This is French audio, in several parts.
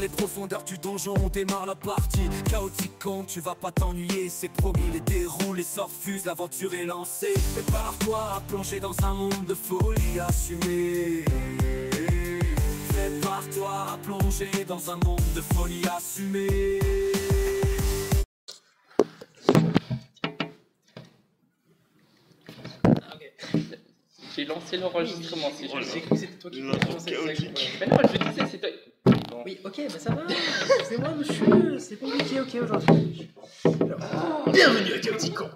les profondeurs du donjon, on démarre la partie. Chaotique con, tu vas pas t'ennuyer, c'est promis. Les dés roulent, les sorts fusent, l'aventure est lancée. Prépare-toi à plonger dans un monde de folie assumée. Prépare-toi à plonger dans un monde de folie assumée. J'ai lancé l'enregistrement, si Oh là. j'ai cru que c'était toi qui L'intro commençais. chaotique. Mais non, je disais, c'est toi. Bon. Oui, ok, bah ça va. C'est moi, monsieur. C'est compliqué, ok, aujourd'hui. Bienvenue à Chaoticon.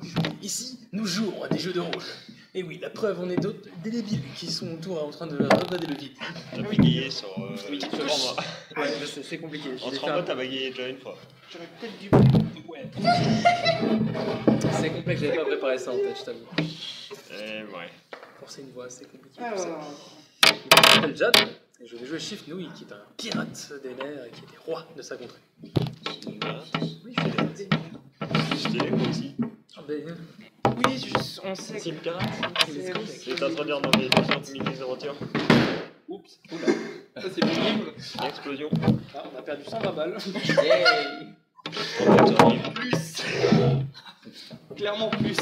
Ici, nous jouons à des jeux de rôle. Et oui, la preuve, on est d'autres, des débiles qui sont autour en train de regarder le vide. T'as bégayé sur Oui, sur moi. Ouais, c'est compliqué. Entre en mode, t'as bégayé déjà une fois. J'aurais peut-être dû. Ouais. C'est complexe, j'avais pas préparé ça en tête, je t'avoue. Ouais. Forcer une voix, c'est compliqué. Alors. Je m'appelle Jad, et je vais jouer Shift Nouille, qui est un pirate des mers et qui était roi de sa contrée. Oui, je fais des dés. Je t'ai moi aussi. Ah, ben, Oui, on sait. C'est une pirate. c'est complexe. C'est en train de dire dans mes 60 minutes d'aventure. Oups, oula. Ça c'est pénible. Explosion. Ah, on a perdu 120 balles. Yay. Plus. Clairement plus.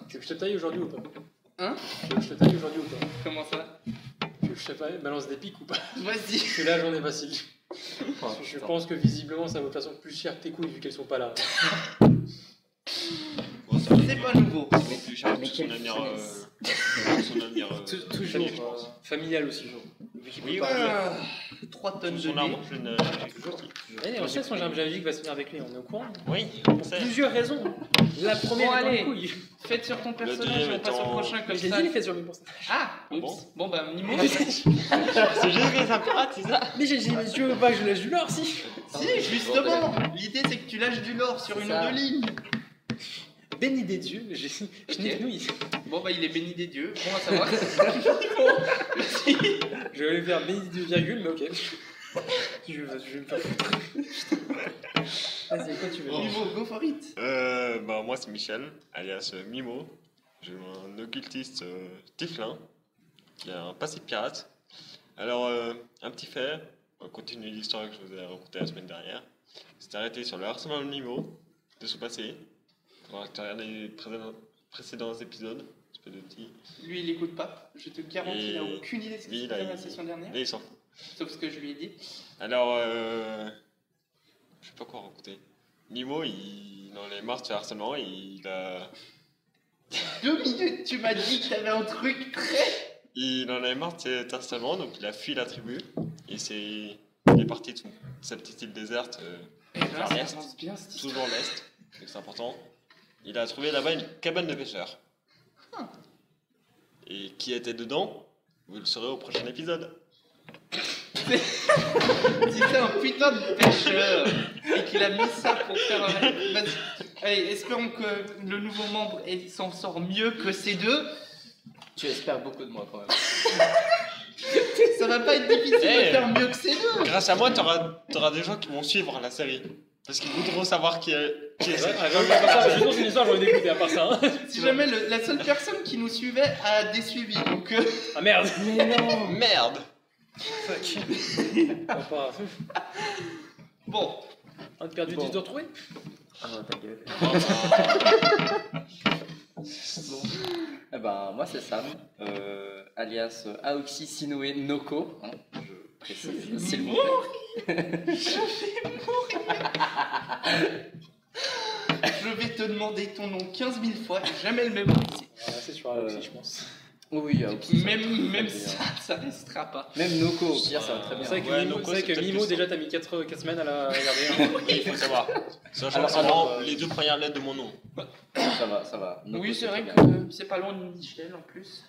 Tu veux que je te taille aujourd'hui ou pas? Hein? Tu veux que je te taille aujourd'hui ou pas? Comment ça? Tu veux que je te balance des pics ou pas? Vas-y. Parce que là, j'en ai facile. Je pense que visiblement, ça vaut de toute façon plus cher que tes couilles vu qu'elles sont pas là. C'est pas nouveau. Plus cher que son avenir. Son avenir. Toujours familial aussi. Oui, Ah, 3 tonnes de son dés. arbre, je ne. Et on sait son germe juridique va se finir avec lui, on est au courant. Oui, Pour plusieurs raisons. La première Bon, est dans allez. les couilles. Faites sur ton personnage deuxième et on passe au étant- prochain comme Je l'ai ça. dit, il fait sur mes pourcentages. Ah, Bon. oups. Bon bah, Mimo. C'est juste que c'est un pirate, c'est ça? Mais j'ai dit, mais tu veux pas que je lâche du lore, si? Si, justement. L'idée c'est que tu lâches du lore sur une ou deux lignes. Béni des dieux, j'ai Shift Nouille. Bon bah, il est béni des dieux. Bon à savoir. Je vais aller faire béni des dieux, virgule, mais ok. Je vais me faire foutre. Vas-y, quoi tu veux? Mimo, go for it. Bah, moi c'est Michel, alias Mimo. Je suis un occultiste Tiflin, qui a un passé de pirate. Alors, un petit fait, on continue l'histoire que je vous ai racontée la semaine dernière. C'est arrêté sur le harcèlement de Mimo, de son passé. On va regarder les précédents épisodes, un petit peu de petit. Lui, il écoute pas. Je te garantis, il a aucune idée de ce qui Lui, s'est là, passé dans la il- session dernière. Là, il s'en fout. Sauf ce que je lui ai dit. Alors, je sais pas quoi raconter. Mimo, il en est marre de ce harcèlement, il a... 2 minutes, tu m'as dit que t'avais un truc très. Il en avait marre de cet harcèlement, donc il a fui la tribu. Et il est parti de sa petite île déserte Et là, vers ça l'est, avance bien cette histoire. toujours l'est, donc c'est important. Il a trouvé là-bas une cabane de pêcheurs. Ah. Et qui était dedans, vous le saurez au prochain épisode. Si c'est un putain de pêcheur et qu'il a mis ça pour faire un. Vas-y. Allez, espérons que le nouveau membre s'en sort mieux que ces deux. Tu espères beaucoup de moi quand même. Ça va pas être difficile de Eh. faire mieux que ces deux. Grâce à moi, t'auras des gens qui vont suivre la série. Parce qu'ils voudront savoir qui est Ouais, c'est. sinon c'est une histoire, j'aurais dégoûté à part ça. Hein. Si jamais la seule personne qui nous suivait a désuivi, donc. Ah merde! Mais non. Merde! Fuck! Pas... Bon, On a perdu Bon. 10 de retrouver? Ah non, ta gueule. Eh ben, moi c'est Sam, alias Aoki Sinoe Noko. Hein, je précise, s'il vous plaît. je vais te demander ton nom 15 000 fois, jamais le même. C'est sur Aoxy, je pense. Oui, Aoki. Même très bien. ça restera pas. Même Noko, au pire, ça va très bien. C'est vrai que Ouais, Mimo, donc, c'est vrai c'est que peut-être Mimo, plus déjà t'as mis 4 semaines à la regarder. Hein. Oui, il faut savoir. Sachant Alors, seulement les deux premières lettres de mon nom. Ça va, ça va. Noko, Oui, c'est vrai très que bien. c'est pas loin de Michel en plus.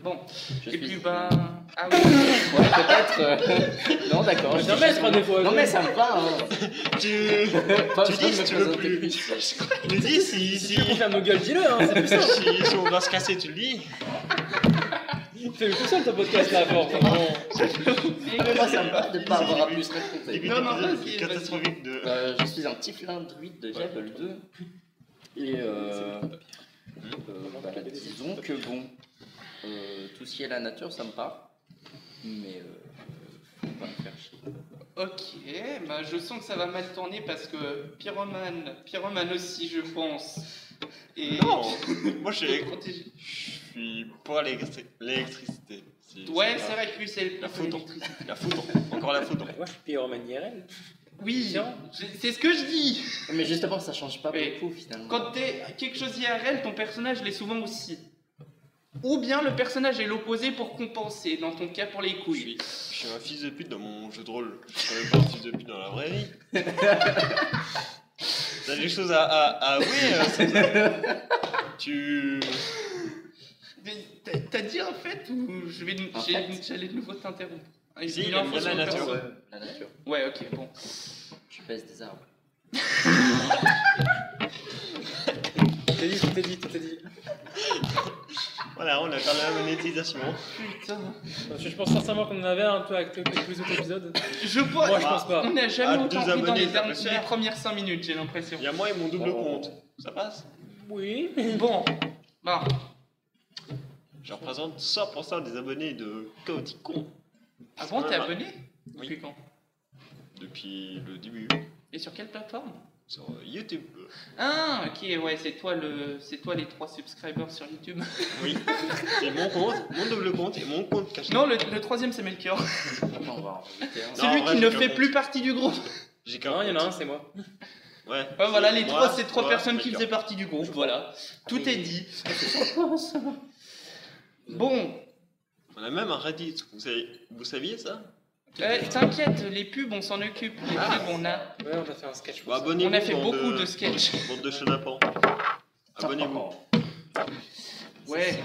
Bon, Je et suis- puis bah. Ah oui, Ouais, peut-être. Non, d'accord. Je jamais être des fois. Non, mais ça me va, hein. Tu Pas dis besoin de si me tu veux présenter plus. plus. Tu dis si On ferme nos gueules, dis-le, hein, c'est plus simple. si on va se casser, tu le dis. Fais-le tout seul ton podcast là, fort. Moi, ça me va de pas avoir à plus raconter. Début Non, non, d'épisode vas-y, catastrophique de. Je suis un Tiflin druide de Diablo 2. Et bah, disons que bon, tout ce qui est la nature, ça me parle. Mais Ok, bah je sens que ça va mal tourner parce que Pyromane aussi, je pense. Et Non, moi je t'es suis, protégé. je suis pour l'électricité. Ouais, c'est vrai que lui, c'est La le foudre. l'électricité. La foudre, encore la foudre. Moi, je suis pyromane IRL. Oui, Tiens. c'est ce que je dis. Mais justement, ça change pas Mais beaucoup finalement. Quand t'es quelque chose IRL, ton personnage l'est souvent aussi. Ou bien le personnage est l'opposé pour compenser, dans ton cas pour les couilles. Je suis un fils de pute dans mon jeu de rôle. Je suis quand même pas un fils de pute dans la vraie vie. T'as des choses à avouer, Tu. Mais t'as dit en fait ou En fait. j'allais de nouveau t'interrompre. Ah, Si, une il aime info bien sur la le nature. perso. La nature. Ouais, ok, bon. Je baisse des arbres. Tout est dit. Voilà, on a parlé de la monétisation. Putain. Je pense sincèrement qu'on en avait un peu avec tous les autres épisodes. Je vois. Moi, je pense pas. On n'a jamais À autant 2 pris dans abonnés, les, ça peut se les faire. premières 5 minutes, j'ai l'impression. Il y a moi et mon double Oh. compte. Ça passe? Oui. Bon. Bon. Je représente 100% des abonnés de Chaotic Con. Ah bon, t'es Ouais. abonné Oui. Depuis quand Depuis le début. Et sur quelle plateforme Sur YouTube. Ah, ok, ouais, c'est toi les 3 subscribers sur YouTube. Oui. C'est mon compte, mon double compte et mon compte caché. Non, le troisième c'est Melchior. On va en rajouter un. C'est Non, lui en vrai, qui ne j'ai fait qu'un plus compte. partie du groupe. J'ai qu'un Non, il y en a compte. un, c'est moi. Ouais. Ouais, voilà, les Moi, trois, c'est 3 toi, personnes qui Melchior. faisaient partie du groupe, voilà. Tout est dit. Bon, On a même un Reddit. Vous saviez ça? t'inquiète, les pubs, on s'en occupe. Les pubs, on a, Ouais, on a fait un sketch. Bon, abonnez-vous. on a fait bande beaucoup de sketchs. Bande de chenapans. Abonnez-vous. Ouais.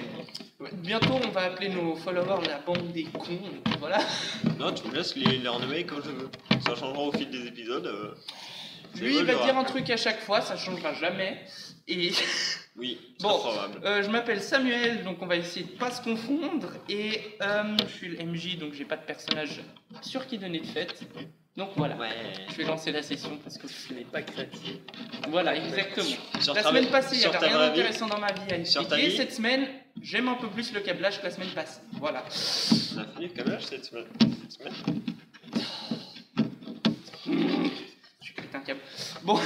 Bientôt, on va appeler nos followers la bande des cons. Voilà. Non, tu me laisses les renommer comme je veux. Ça changera au fil des épisodes. ça Lui, il va évoluera. dire un truc à chaque fois, ça changera jamais. Et Oui, Bon. très probable. je m'appelle Samuel, donc on va essayer de pas se confondre. Et je suis le MJ, donc j'ai pas de personnage sur qui donner de fête. Donc voilà. Ouais. Je vais lancer la session parce que Ce n'est pas créatif. voilà, exactement. Sur La ta- semaine passée, il n'y sur avait ta rien vraie vie, d'intéressant dans ma vie à Sur ta expliquer. vie. Cette semaine, j'aime un peu plus le câblage que la semaine passée. Voilà. On a fini le câblage cette semaine. Je pète un câble. Bon,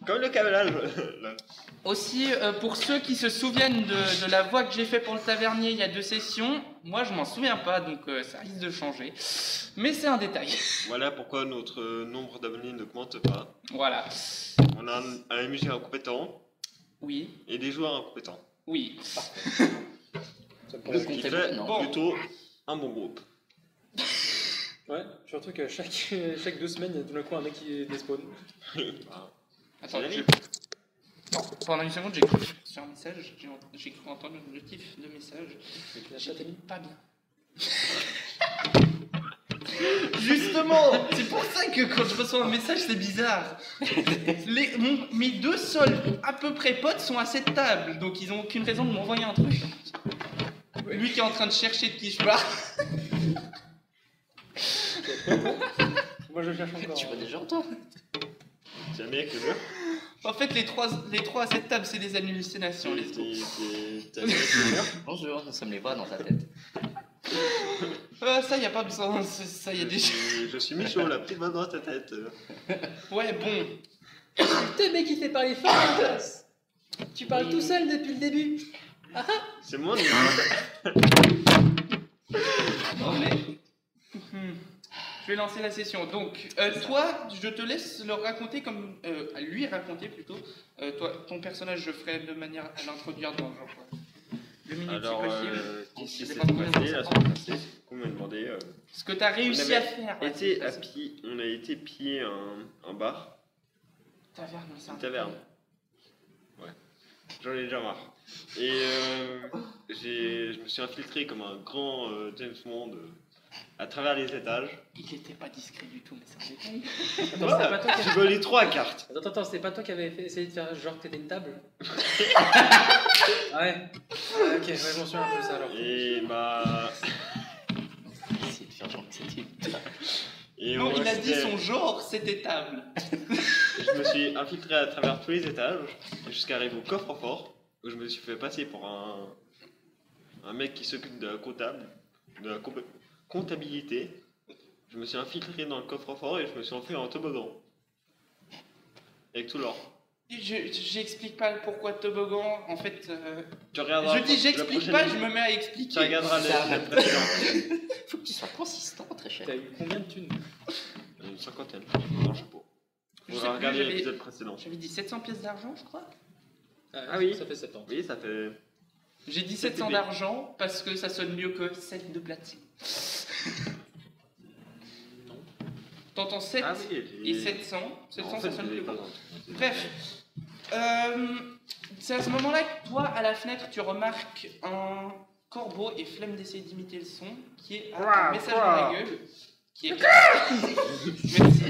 Comme le câblage. Là. aussi, pour ceux qui se souviennent de la voix que j'ai fait pour le tavernier il y a 2 sessions, moi je m'en souviens pas, donc ça risque de changer. Mais c'est un détail. Voilà pourquoi notre nombre d'abonnés n'augmente pas. Voilà. On a un MJ incompétent Oui, et des joueurs incompétents. oui. Ça me Le paraît- Ce qui compte est fait bon, non Bon. plutôt un bon groupe. Ouais, surtout que chaque 2 semaines, il y a tout d'un coup un mec qui despawn. Attends, C'est la je... vie. Non, pendant une seconde, j'ai cru sur un message, j'ai cru entendre le notif de message. J'étais pas bien. Justement, c'est pour ça que quand je reçois un message, c'est bizarre. Mes 2 seuls à peu près potes sont à cette table, donc ils ont aucune raison de m'envoyer un truc. Lui qui est en train de chercher de qui je parle. Moi, je cherche encore. Tu vois des gens, toi? C'est un mec, le mur. En fait, les trois à cette table, c'est des hallucinations. Les autres. T'es un mec, le mur. Bonjour, nous sommes les voix dans ta tête. Ah, ça, y a pas besoin. Ça, y a déjà. Je suis Michaud, la petite main dans ta tête. Ouais, bon. Putain, mec, il fait parler fort en classe. Tu parles tout seul depuis le début. C'est moi, Non, mais. Je vais lancer la session. Donc, toi, je te laisse le raconter comme. À lui raconter plutôt. Toi, ton personnage, je ferai de manière à l'introduire dans genre. 2 minutes Alors, si possible. qu'est-ce qui Je sais s'est pas combien de passé temps la ça semaine passée? On m'a demandé. Ce que t'as réussi on à avait faire. ouais, été c'est à ça. on a été piller un bar, Taverne, c'est un une taverne. Ouais. J'en ai déjà marre. Et je me suis infiltré comme un grand James Bond à travers les étages. Il était pas discret du tout, mais c'est un détail. Attends, c'était pas toi qui J'ai volé 3 cartes. Attends, c'était pas toi qui avais essayé de faire genre que t'étais une table. Ouais. Ok, ouais, je m'en souviens un peu de ça alors. Et bah. Essayer de faire genre que c'était une table. Et Non, on il a dit restait- son genre, c'était table. Je me suis infiltré à travers tous les étages jusqu'à arriver au coffre-fort où je me suis fait passer pour un mec qui s'occupe de la comptabilité. Je me suis infiltré dans le coffre-fort et je me suis enfui en toboggan. Avec tout l'or. J'explique pas pourquoi toboggan, en fait... Tu regarderas Je dis j'explique pas, je me mets à Tu expliquer. regarderas le précédent. Faut que tu sois consistant, très cher. T'as eu combien de thunes? Une cinquantaine dans le chapeau. Je On sais va plus, regarder j'avais- l'épisode précédent. J'avais dit 700 pièces d'argent, je crois. Ah oui. Ça fait 7 ans. Oui, ça fait... J'ai dit 700 TP. d'argent parce que ça sonne mieux que 7 de platine. Non. T'entends 7 Ah oui, et 700. 700, En fait, ça sonne je l'ai plus pas beau. dans- Bref. C'est à ce moment-là que toi, à la fenêtre, tu remarques un corbeau et flemme d'essayer d'imiter le son qui est un message dans la gueule. Qui est Merci.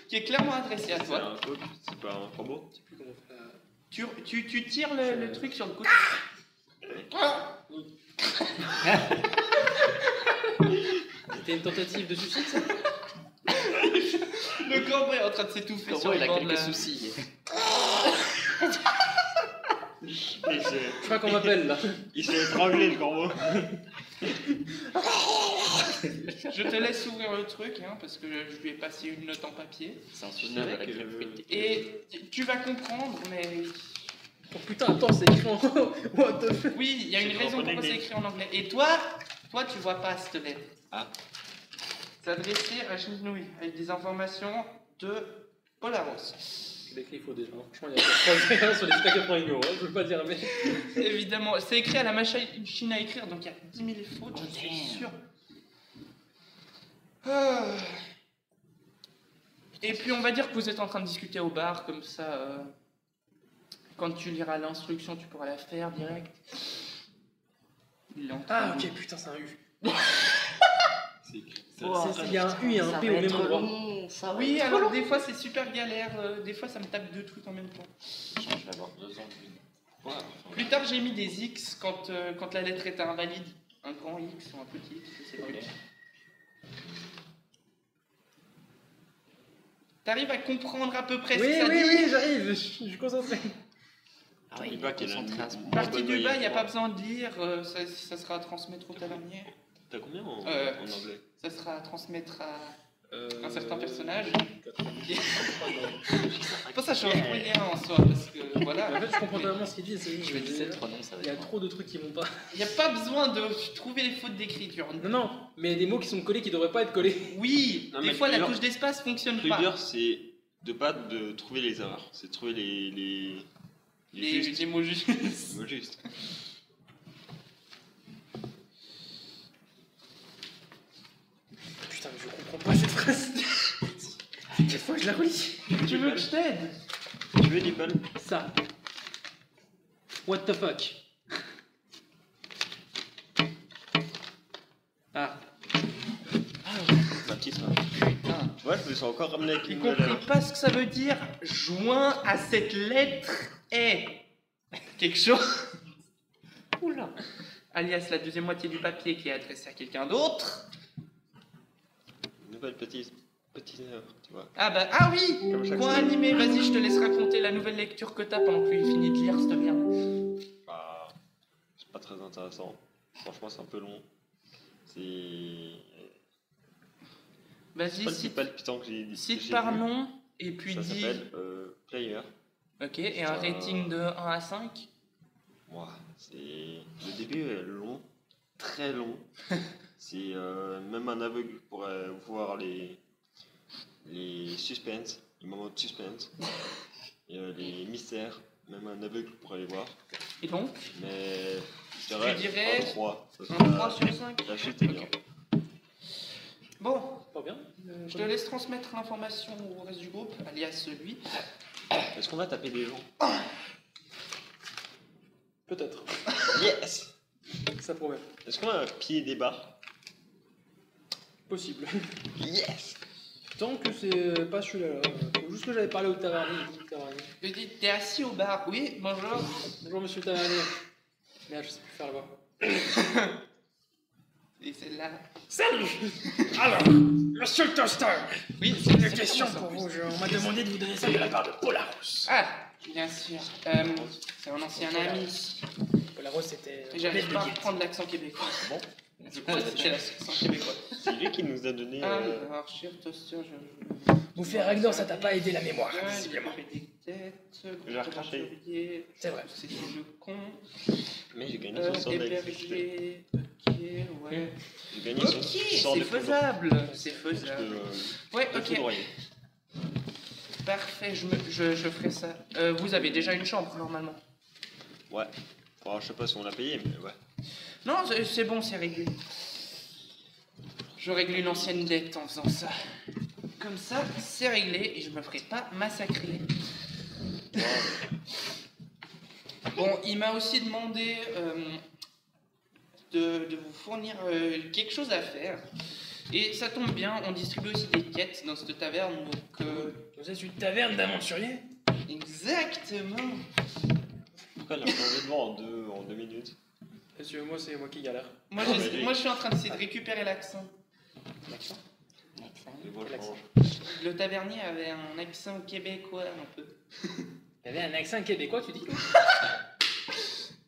Qui est clairement adressé à C'est toi. un coq, c'est pas un corbeau. Je sais plus comment faire. Tu tires le truc sur le côté. C'était une tentative de suicide, ça? Le corbeau est en train de s'étouffer sur Corbeau, il le a bord de quelques la... soucis. Je crois qu'on m'appelle là. Il s'est étranglé le corbeau. Je te laisse ouvrir le truc, hein, parce que je lui ai passé une note en papier. C'est un souvenir de la que- crème fouettée. Et tu vas comprendre, mais Oh putain, attends, c'est écrit en. What the fuck? oui, il y a une C'est raison en pourquoi c'est anglais. écrit en anglais. Et toi, tu vois pas cette lettre. Ah. C'est adressé à Shinui avec des informations de Polaros. C'est écrit faux déjà. Franchement, il y a 3 sur les 80 euros, je veux pas dire, mais. Évidemment, c'est écrit à la machine à écrire, donc il y a 10 000 fautes, je suis sûr. Ah. Et puis on va dire que vous êtes en train de discuter au bar, comme ça, quand tu liras l'instruction, tu pourras la faire direct. Il est en train Ah, de- ok, putain, c'est un U. C'est écrit. Il y a un U et un P au même endroit. Oui, alors des fois c'est super galère, des fois ça me tape 2 trucs en même temps. Je vais avoir 2 ans. Ouais, Plus tard j'ai mis des X quand la lettre était invalide. Un grand X ou un petit X, je sais plus. Ok. T'arrives à comprendre à peu près ce Oui, que ça oui, dit. oui, j'arrive, je suis concentré. Ah oui, Du il bas est qu'il a concentré à ce mis. moment. Partie du bas, il n'y a Ouais. pas besoin de lire, ça sera à transmettre au talonnier. T'as combien en Euh, anglais? Ça sera à transmettre à... Un certain personnage. Pas ça change rien en soi, parce que voilà. En fait, je comprends totalement ce qu'il dit. c'est- Je vais 17 prononce Il avec y a moi. trop de trucs qui vont pas. Il n'y a pas besoin de trouver les fautes d'écriture. Non, non, mais il y a des mots qui sont collés qui devraient pas être collés. Oui, Non, des mais fois la le touche d'espace fonctionne Le plus pas. dur, c'est de pas de trouver les erreurs. C'est de trouver les Les mots justes. les mots justes. Putain, mais je comprends pas cette phrase. Quelle fois je la relis? Tu veux que je t'aide? Tu veux Nipple? Ça. What the fuck? Ah. Ma petite main. Putain. Tu vois, je me suis encore ramené avec J'ai une nouvelle compris erreur. pas ce que ça veut dire. Joint à cette lettre est quelque chose. Oula. Alias la deuxième moitié du papier qui est adressé à quelqu'un d'autre. Une nouvelle petite erreur, tu vois. Ah bah, ah oui. Comme chaque Point semaine. animé, vas-y, je te laisse raconter la nouvelle lecture que t'as pendant que lui finit de lire cette merde. Bah, c'est pas très intéressant. Franchement, c'est un peu long. C'est Vas-y, pas le plus cite, palpitant que j'ai cite j'ai par vu. nom et puis Ça dis. s'appelle Player. Ok, et un rating de 1 à 5. Ouah, c'est... Le début est long, très long. C'est même un aveugle pourrait voir les suspens, les moments de suspense, et, les mystères, même un aveugle pourrait les voir. Et donc, Mais je Tu dirais un 3. Ça un sera- 3 sur 5. La chute est bien. Ok. Bon, Pas bien? je te laisse transmettre l'information au reste du groupe, alias lui. Est-ce qu'on va taper des gens? Peut-être. Yes. Ça promet. Est-ce qu'on va piller des bars? Possible. Yes. Tant que c'est pas celui-là. Faut juste que j'avais parlé au tavernier. Je dis, t'es assis au bar, oui, bonjour. Bonjour monsieur le tavernier. Merde, je sais plus faire la voix. Et celle-là. Salut. Alors, monsieur le toaster, Oui, une c'est question bon, ça, en pour plus. vous. On m'a demandé de vous donner ça de la part de Polaros. Ah, bien sûr. C'est un ancien ami. Polaros c'était. J'arrive pas à reprendre l'accent québécois. Bon. Je crois que c'était l'accent québécois. C'est lui qui nous a donné. Alors, cher toaster, Bouffer Ragnar, ça t'a pas aidé la mémoire, visiblement. des têtes. J'ai recraché. C'est vrai. C'est le con. Mais j'ai gagné son sort d'électricité. Héberger. Ok, ouais. J'ai gagné Ok, son sort c'est de faisable. C'est faisable. Ouais, ok. foudroyer. Parfait, je ferai ça. Vous avez déjà une chambre, normalement. Ouais. Enfin, je sais pas si on l'a payé, mais ouais. Non, c'est bon, c'est réglé. Je règle une ancienne dette en faisant ça. Comme ça, c'est réglé et je me ferai pas massacrer. Bon, il m'a aussi demandé de vous fournir quelque chose à faire. Et ça tombe bien, on distribue aussi des quêtes dans cette taverne, donc... Vous êtes une taverne d'aventuriers? Exactement. Pourquoi elle a changé de voix en deux minutes? Parce que moi, c'est moi qui galère. Moi, je suis en train d'essayer de récupérer l'accent. Les voix changent. Le tavernier avait un accent québécois un peu. Il y avait un accent québécois, tu dis?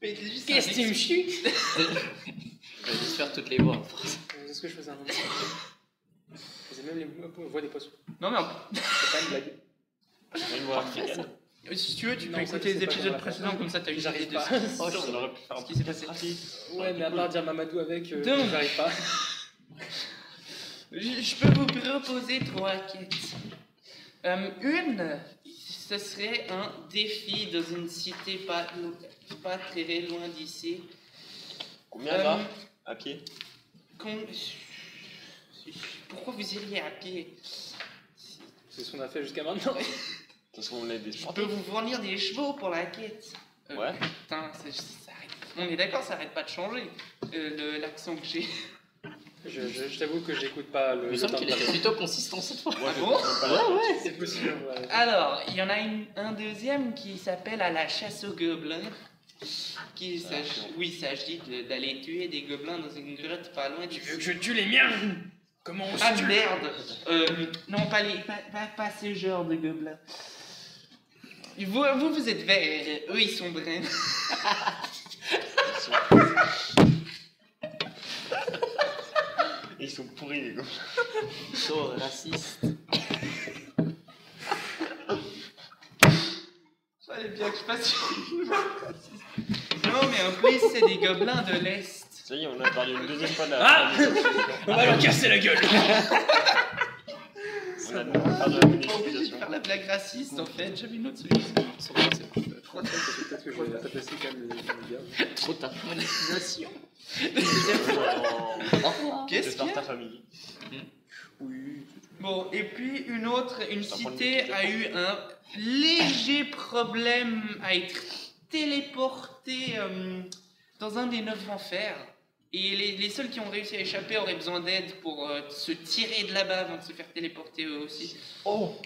Mais juste Qu'est-ce que tu me chies? Je vais juste faire toutes les voix. C'est ce que je faisais un moment. Je faisais même les voix des poissons. Non mais C'est pas une blague. Une voix africaine. si tu veux, tu peux Non, ça, écouter les c'est pas épisodes grave. précédents comme ça t'as eu une idée J'arrive de pas. Oh, on aurait pu faire ce qui s'est passé. Ouais, mais à part dire Mamadou avec, Donc. j'arrive pas. Je peux vous proposer 3 quêtes. Une, ce serait un défi dans une cité pas très loin d'ici. Combien va à pied? Pourquoi vous iriez à pied? C'est ce qu'on a fait jusqu'à maintenant. Parce qu'on est des Je peux sportifs. vous fournir des chevaux pour la quête. Ouais. Putain, ça arrête. On est d'accord, ça arrête pas de changer l'accent que j'ai. Je t'avoue que j'écoute pas le. Il me semble qu'il était plutôt consistant cette fois. Moi, Ah bon? C'est possible. Ouais. Alors, il y en a un deuxième qui s'appelle À la chasse aux gobelins. Il s'agit d'aller tuer des gobelins dans une grotte pas loin Tu d'ici. veux que je tue les miens? Comment on Ah se tue? merde! Non, pas ce genre de gobelins. Vous êtes verts, eux ils sont bruns. Ils sont pourris, les gars. Plutôt raciste. Fallait bien que je fasse une... Non, mais en plus, c'est des gobelins de l'Est. Ça y est, on a parlé une deuxième fois de la. Ah! On va leur casser la gueule! On a demandé de faire de la Pas obligé de monétisation. faire la blague raciste en fait, j'avais une autre solution. Peut-être que je vais taper quand même le gars. Trop tard. Monétisation. Qu'est-ce J'espère qu'il y ta a? famille. Oui. Bon, et puis une Ça prend cité une a eu un léger problème à être téléporté dans un des 9 enfers. Et les seuls qui ont réussi à échapper auraient besoin d'aide pour se tirer de là-bas avant de se faire téléporter eux aussi. Oh!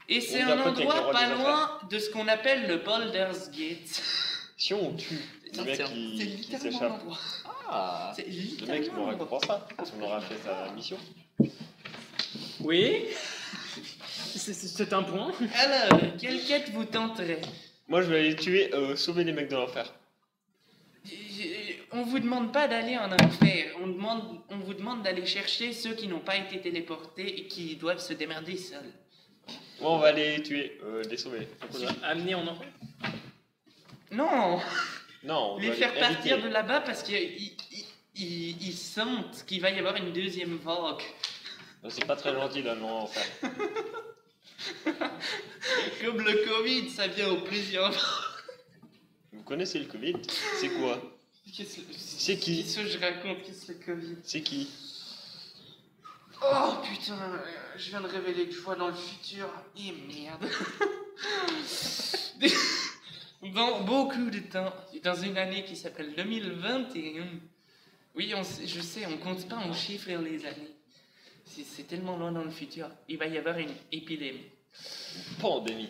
Et c'est On un dirait peut-être endroit qu'il y pas aura des loin de ce qu'on appelle le Baldur's Gate. Si on tue le mec C'est qui littéralement s'échappe, l'endroit. Ah. C'est le mec il littéralement m'aurait l'endroit. compris ça. On aura fait sa mission. Oui? C'est un point. Alors, quelle quête vous tenterait? Moi je vais aller tuer, sauver les mecs de l'enfer. On vous demande pas d'aller en enfer, on vous demande d'aller chercher ceux qui n'ont pas été téléportés et qui doivent se démerder seuls. Moi on va aller tuer, les sauver. On va amener en enfer. Non, Non, on les doit faire les partir de éviter. là-bas parce qu'ils sentent qu'il va y avoir une deuxième vague. C'est pas très gentil d'aller en enfer. Comme le Covid, ça vient au plaisir. Vous connaissez le Covid? C'est quoi? C'est qui? Qu'est-ce que je raconte? Qu'est-ce que le Covid? C'est qui? Oh putain, je viens de révéler que je vois dans le futur. Et merde. Dans beaucoup de temps, dans une année qui s'appelle 2021. Oui, je sais, on compte pas en chiffres et les années. C'est tellement loin dans le futur. Il va y avoir une épidémie. Pandémie.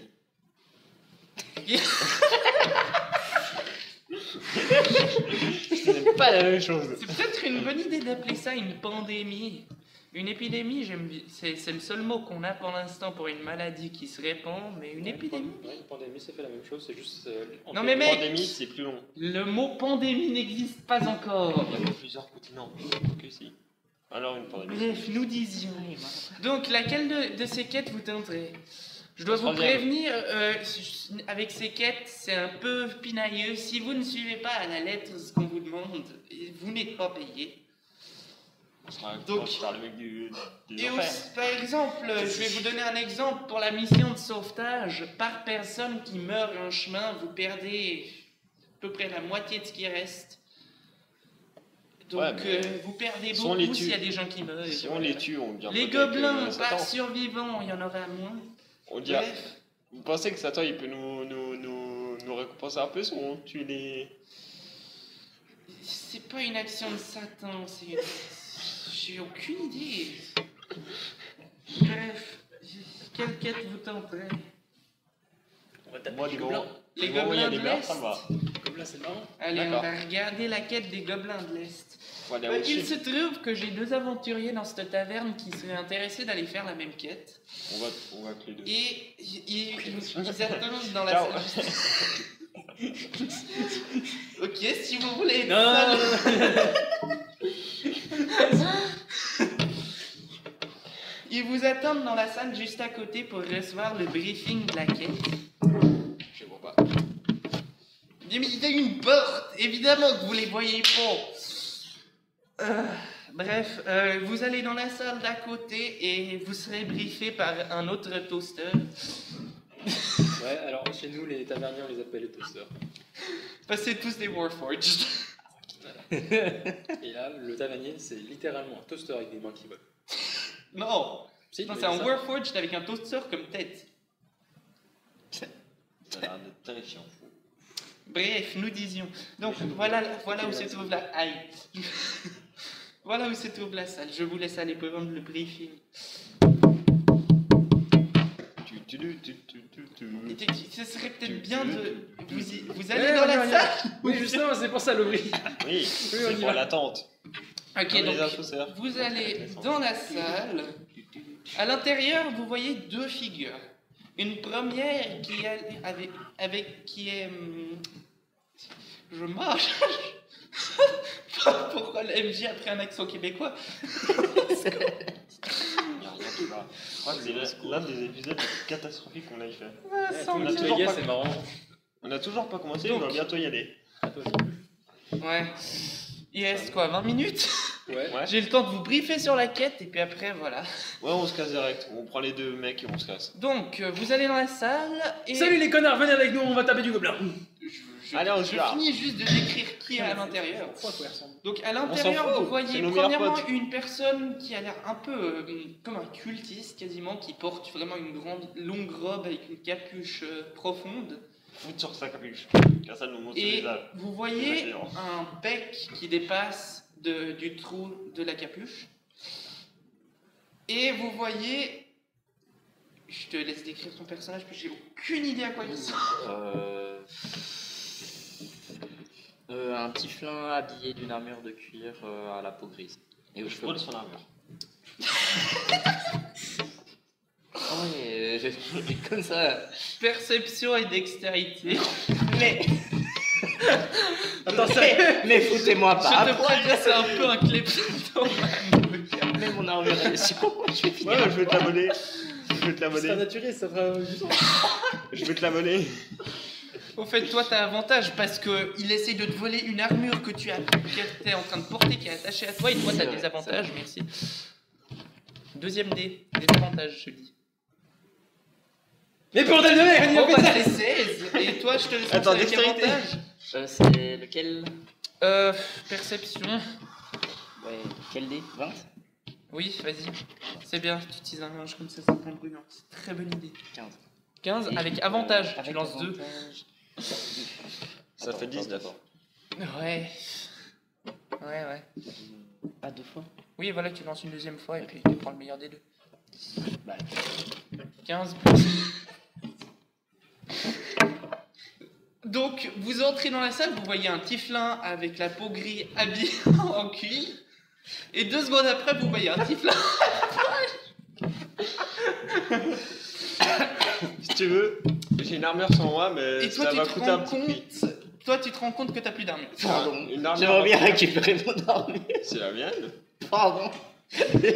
C'est pas la même chose. C'est peut-être une bonne idée d'appeler ça une pandémie. Une épidémie, c'est le seul mot qu'on a pour l'instant pour une maladie qui se répand, mais une épidémie. Ouais, une pandémie, ça fait la même chose, c'est juste. Non mais mec, Pandémie, c'est plus long. le mot pandémie n'existe pas encore. Il y a plusieurs continents. Que si. Alors une fois. Bref, nous disions. Donc, laquelle de ces quêtes vous tenterez? Je dois vous prévenir, avec ces quêtes, c'est un peu pinailleux. Si vous ne suivez pas à la lettre ce qu'on vous demande, vous n'êtes pas payé. Donc, par le mec des enfers. Par exemple, je vais vous donner un exemple pour la mission de sauvetage. Par personne qui meurt en chemin, vous perdez à peu près la moitié de ce qui reste. Donc, vous perdez beaucoup s'il y a des gens qui meurent. Si on les tue, on vient. Les gobelins, par survivants, il y en aura moins. On dit, vous pensez que Satan il peut nous récompenser un peu si on tue les. C'est pas une action de Satan, c'est. J'ai aucune idée. Bref, quelle quête vous tenterez? On va taper Moi, les du gobelins. moment- Les du moment où il y a gobelins des de meurtres, ça l'Est. me va. Les gobelins, c'est marrant. Allez, on D'accord. va regarder la quête des gobelins de l'Est. Faut aller au Il sud. se trouve que j'ai 2 aventuriers dans cette taverne qui seraient intéressés d'aller faire la même quête. On va que les deux. Et ils attendent dans la Ciao. salle. Ok, si vous voulez. Non, non, non, non. Ils vous attendent dans la salle juste à côté pour recevoir le briefing de la quête. Je vois pas. Mais il y a une porte, évidemment que vous les voyez pas. Bref, vous allez dans la salle d'à côté et vous serez briefé par un autre toaster. Ouais, alors chez nous, les taverniers, on les appelle les toasters. Parce que c'est tous des Warforged. Et là, le tavernier, c'est littéralement un toaster avec des mains qui volent. Non, Si, non mais c'est un ça- Warforged avec un toaster comme tête. Ça a l'air d'être terrifiant. Bref, nous disions. Donc voilà où se trouve la aïe. Voilà où se trouve la salle. Je vous laisse aller prendre le briefing. Ce serait peut-être bien de vous allez dans la salle. Oui, justement, c'est pour ça le bruit. Oui, on c'est y pour va. l'attente. Ok, Comme les donc ascenseurs. vous allez dans la salle. À l'intérieur, vous voyez 2 figures. Une première qui est je marche. Pourquoi la MJ a pris un accent québécois? Il y a rien qui va. Je crois que c'est l'un des épisodes les plus catastrophiques qu'on ait fait. Tout le a toujours gars, pas- c'est marrant. On a toujours pas commencé, Donc. on va bientôt y aller. Ouais. Il reste quoi, 20 minutes? Ouais. Ouais. J'ai le temps de vous briefer sur la quête et puis après voilà. Ouais, on se casse direct. On prend les 2 mecs et on se casse. Donc vous allez dans la salle et Salut les connards, venez avec nous, on va taper du gobelin. Allez, on je se barre. finis juste de décrire qui est à l'intérieur. Pourquoi quoi ressemble? Donc à s'en l'intérieur, fout, vous voyez c'est nos meilleurs premièrement potes. une personne qui a l'air un peu comme un cultiste quasiment, qui porte vraiment une grande longue robe avec une capuche profonde. Foutre sur sa capuche. Car ça nous montre le Et visage. vous voyez Géant. un bec qui dépasse du trou de la capuche. Et vous voyez... Je te laisse décrire ton personnage, parce que j'ai aucune idée à quoi il ressemble. Un tieflin habillé d'une armure de cuir à la peau grise. Et aux Je cheveux brûle blancs. son armure. Ah ouais, comme ça. Perception et dextérité. Mais, Attends, ça... mais foutez-moi Je pas. te préviens, c'est un peu un kleptomane. Mais mon armure est sur. Je vais finir. Ouais, je vais te la voler. Je vais te la C'est voler. naturel, ça fera du sang. Je vais te la voler. Au fait, toi, t'as avantage parce que il essaie de te voler une armure que tu es en train de porter, qui est attachée à toi, et toi, t'as C'est des vrai, avantages, merci. Deuxième dé, des avantages, je dis. Mais bordel de merde, il y a Bon, fait bah, ça. c'est 16, et toi, je te laisse Attends, lancer avec dextérité. avantage. C'est lequel? Perception. Ouais, quel dé? 20? Oui, vas-y. C'est bien, tu utilises un linge comme ça prend brûlant. C'est une très bonne idée. 15. 15 Et, avec avantage, tu avec lances 2. avantage. Ça fait 19. Ouais. Ouais. Ah, 2 fois? Oui, voilà, tu lances une deuxième fois, et puis tu prends le meilleur des deux. Bah, 15 plus. Donc, vous entrez dans la salle, vous voyez un tieflin avec la peau grise habillé en cuir. Et 2 secondes après, vous voyez un tieflin. Si tu veux, j'ai une armure sur moi, mais Et toi, ça tu va te coûter un rends petit prix. compte. Toi, tu te rends compte que t'as plus d'armure. pardon. Une armure. J'aimerais bien récupérer mon armure. C'est la mienne. Pardon.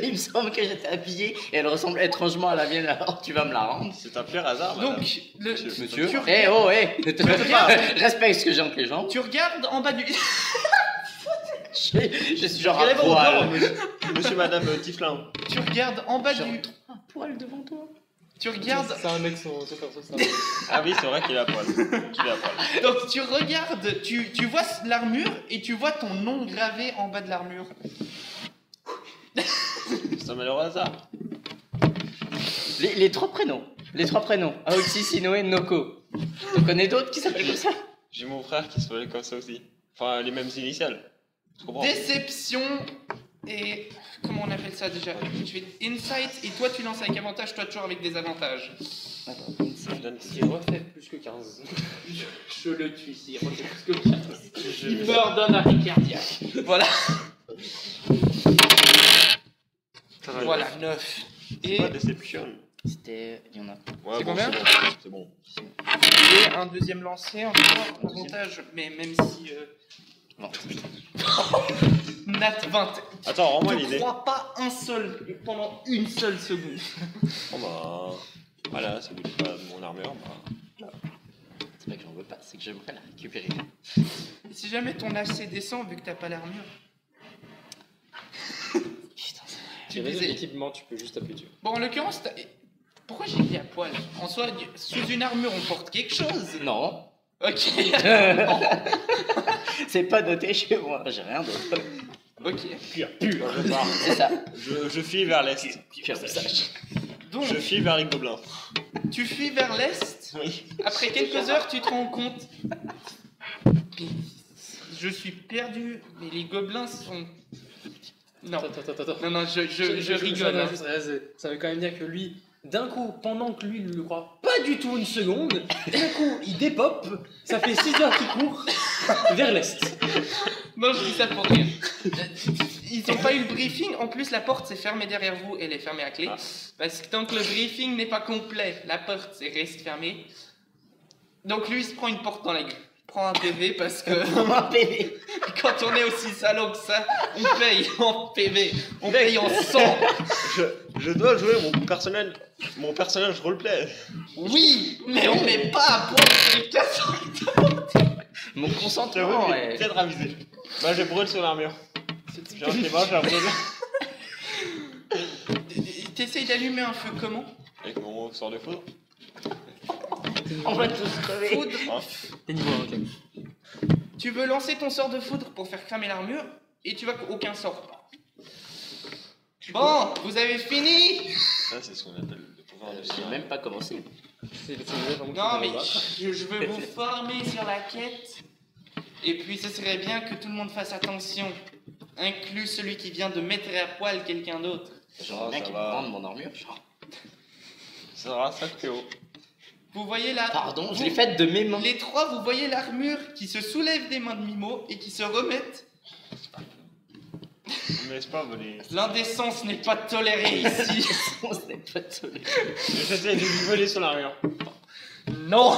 Il me semble que j'étais habillé et elle ressemble étrangement à la mienne, alors tu vas me la rendre. C'est un pur hasard, madame. Donc, Monsieur, tu, eh oh, eh, respecte ce que j'ai entre les jambes. tu regardes en bas du... Je suis genre à Regardez vos poil. corps, monsieur, madame Tiflin. Tu regardes en bas Genre du... un poil devant toi. Tu regardes... C'est un mec son perso, ça. Ah oui, c'est vrai qu'il a poil. Qu'il a poil. Donc tu regardes, tu vois l'armure et tu vois ton nom gravé en bas de l'armure. C'est un malheureux hasard. Les trois prénoms. Aoxy, Sinoé, Noko. Tu connais d'autres qui s'appellent comme ça? J'ai mon frère qui s'appelle comme ça aussi. Enfin, les mêmes initiales. Je comprends. Déception et... Comment on appelle ça déjà? Je fais insight et toi tu lances avec avantage, toi toujours avec des avantages. Je donne- S'il refait plus que 15. Je le tue s'il refait plus que 15. Il meurt d'un arrêt cardiaque. Voilà. Ça va, Voilà, 9. C'est Et pas Deception. C'était. Il y en a. Ouais, C'est bon, combien c'est bon. un deuxième lancé encore, avantage, mais même si... Non. Nat 20. Attends, rends-moi Je l'idée. crois pas un seul pendant une seule seconde. Oh bah. Voilà, ça bouge pas de mon armure. Bah. C'est pas que j'en veux pas, c'est que j'aimerais la récupérer. Et si jamais ton AC descend, vu que t'as pas l'armure, Putain, c'est vrai. tu J'ai raison, disais... l'équipement, tu peux juste appuyer dessus. Bon, en l'occurrence, pourquoi j'ai dit à poil? En soi, sous une armure, on porte quelque chose. Non. Ok. C'est pas noté chez moi, j'ai rien d'autre. Ok. Je pars. C'est ça. Je fuis vers l'est. Pire message. Donc, Je fuis vers les gobelins. tu fuis vers l'est. Oui. Après quelques heures, tu te rends compte. Je suis perdu, mais les gobelins sont. Non. Attends. Non, je rigole. Non, hein. juste, ça veut quand même dire que lui, d'un coup, pendant que lui ne le croit pas du tout une seconde, d'un coup, il dépop, ça fait 6 heures qu'il court vers l'est. Non, je dis ça pour rire. Ils n'ont pas eu le briefing. En plus, la porte s'est fermée derrière vous et elle est fermée à clé. Ah. Parce que tant que le briefing n'est pas complet, la porte reste fermée. Donc lui, il se prend une porte dans la gueule. Il prend un PV parce que Un PV. quand on est aussi salaud que ça, on paye en PV. On paye en sang. Je dois jouer mon personnage roleplay. Oui, mais on met pas à point sur les 400. Mon J'avoue, consentement il est. est peut-être avisé. Bah, je brûle sur l'armure. J'ai un climat, je la brûle. T'essayes d'allumer un feu comment? Avec mon sort de foudre. On va tous crever. Foudre. Hein. T'es niveau 1, ok. Tu veux lancer ton sort de foudre pour faire cramer l'armure et tu vois qu'aucun sort part. Bon, vous avez fini? Ça, c'est ce qu'on appelle le pouvoir de J'ai même pas commencé. C'est vraiment Non, mais je veux vous former sur la quête. Et puis, ce serait bien que tout le monde fasse attention, inclus celui qui vient de mettre à poil quelqu'un d'autre. Genre, bien ça qu'il me va. rende mon armure. Genre. Ça sera 5 PO. Vous voyez là? Pardon, je vous- l'ai faite de mes mains. Les trois, vous voyez l'armure qui se soulève des mains de Mimo et qui se remettent. On me laisse pas voler. L'indécence n'est pas tolérée ici. On s'est pas toléré. J'essaie de lui voler sur l'armure. Non.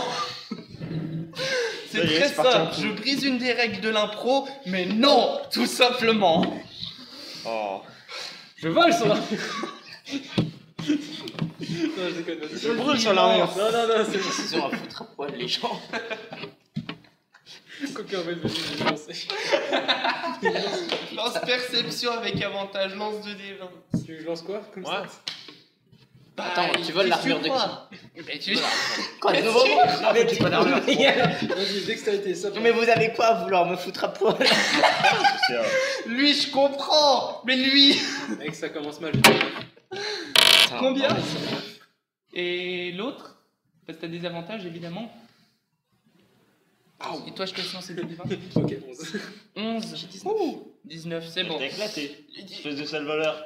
C'est Ça y est, très c'est parti en simple. Je brise une des règles de l'impro, mais non, tout simplement. Oh. Je vole sur l'armure. Non, je déconne. vas-y. Je brûle sur l'armure. Non, c'est bon. Ils ont à foutre à poil les gens. Coquin, vas-y, je vais lancer. Lance perception avec avantage, lance 2d20. Tu lances quoi comme Ouais. ça? Bah, Attends, tu voles l'armure de qui? Ben, tu... Quoi, de nouveau moi? Non, mais tu pas l'armure. Vas-y, dextérité, ça. Mais vous avez quoi à vouloir me foutre à poil? C'est, Lui, je comprends, mais lui... Mec, ça commence mal. Combien? Non, Et l'autre? Parce que t'as des avantages, évidemment. Et toi, je te laisse lancer 2d20. Ok, 11. 11. J'ai 19. Ouh, 19, c'est bon. T'es éclaté. Espèce de sale voleur.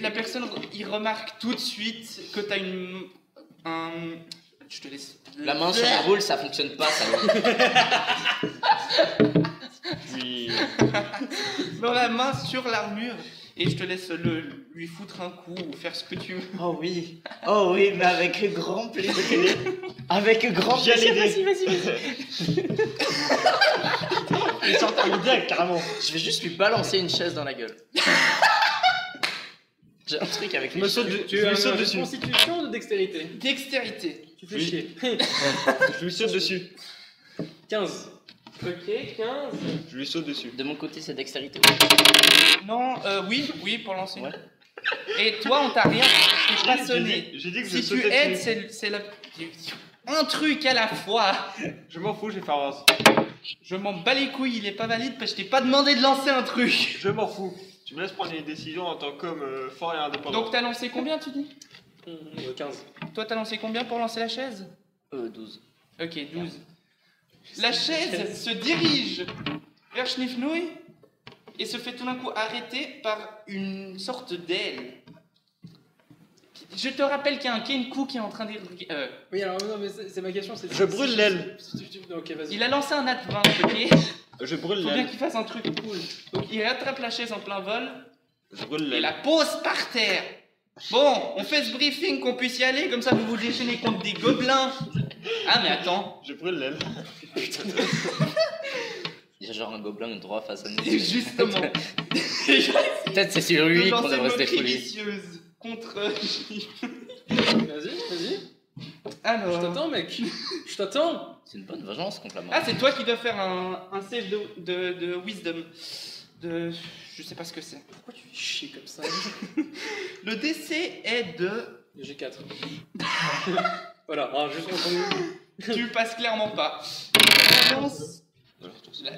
La personne, il remarque tout de suite que t'as je te laisse. La main sur la boule, ça fonctionne pas, ça. Oui. Dans la main sur l'armure. Et je te laisse lui foutre un coup ou faire ce que tu veux. Oh oui, mais avec grand plaisir. Avec grand Viens plaisir. l'aider. Vas-y. Il sort en direct, carrément. Je vais juste lui balancer une chaise dans la gueule. J'ai un truc avec Je me saute, Tu je as lui saute une dessus. constitution ou de dextérité? Dextérité. Tu fais Oui. chier. Je lui saute dessus. 15. Ok, 15. Je lui saute dessus. De mon côté, c'est dextérité. Non, oui, pour lancer. Ouais. Et toi, on t'a rien. Je t'ai pas sonné. J'ai dit que je Si tu sautais aides, dessus. c'est la. Un truc à la fois. Je m'en fous, je vais faire un. Je m'en bats les couilles, il est pas valide parce que je t'ai pas demandé de lancer un truc. Je m'en fous. Tu me laisses prendre les décisions en tant qu'homme fort et indépendant. Donc t'as lancé combien, tu dis? 15. Toi, t'as lancé combien pour lancer la chaise? 12. Ok, 12. La chaise se dirige vers Schniffnouille et se fait tout d'un coup arrêter par une sorte d'aile. Je te rappelle qu'il y a un Kenku qui est en train de... Oui, alors non, mais c'est ma question. Je brûle l'aile. Ok, vas-y. il a lancé un nat 20, ok? Je brûle Faut bien l'aile. qu'il fasse un truc cool. Donc il rattrape la chaise en plein vol Je brûle et l'aile. la pose par terre. Bon, on fait ce briefing qu'on puisse y aller, comme ça vous vous déchaînez contre des gobelins. Ah mais attends, Je brûle l'aile. Il y a genre un gobelin droit face à nous. justement. Peut-être c'est sur De lui qu'on lancer devrait se moquerie défouler. vicieuse contre... Vas-y. Je Alors... t'attends, mec. Je t'attends. C'est une bonne vengeance contre la mort. Ah, c'est toi qui dois faire un save de wisdom. Je sais pas ce que c'est. Pourquoi tu fais chier comme ça? Le DC est de... J'ai 4. Voilà, alors juste entendu. Tu passes clairement pas. Tu balances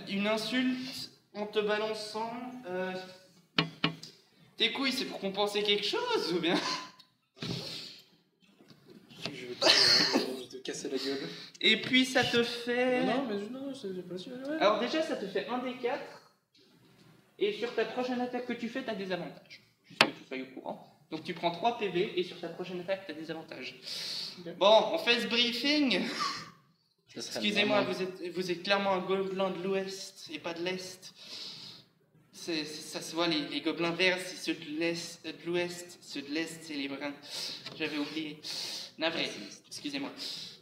une insulte en te balançant... Tes couilles, c'est pour compenser quelque chose ou bien? Je vais te casser la gueule. Et puis ça te fait... Non, mais non, c'est pas sûr. Ouais. Alors déjà, ça te fait 1 des 4. Et sur ta prochaine attaque que tu fais, t'as des avantages. Juste que tu sois au courant. Donc tu prends 3 PV et sur ta prochaine attaque, t'as des avantages. Ok. Bon, on fait ce briefing. Ce serait Excusez-moi, vraiment- vous êtes clairement un gobelin de l'ouest et pas de l'est. Ça se voit, les gobelins verts, c'est ceux de l'ouest. Ceux de l'est, c'est les bruns. J'avais oublié. Navré, excusez-moi.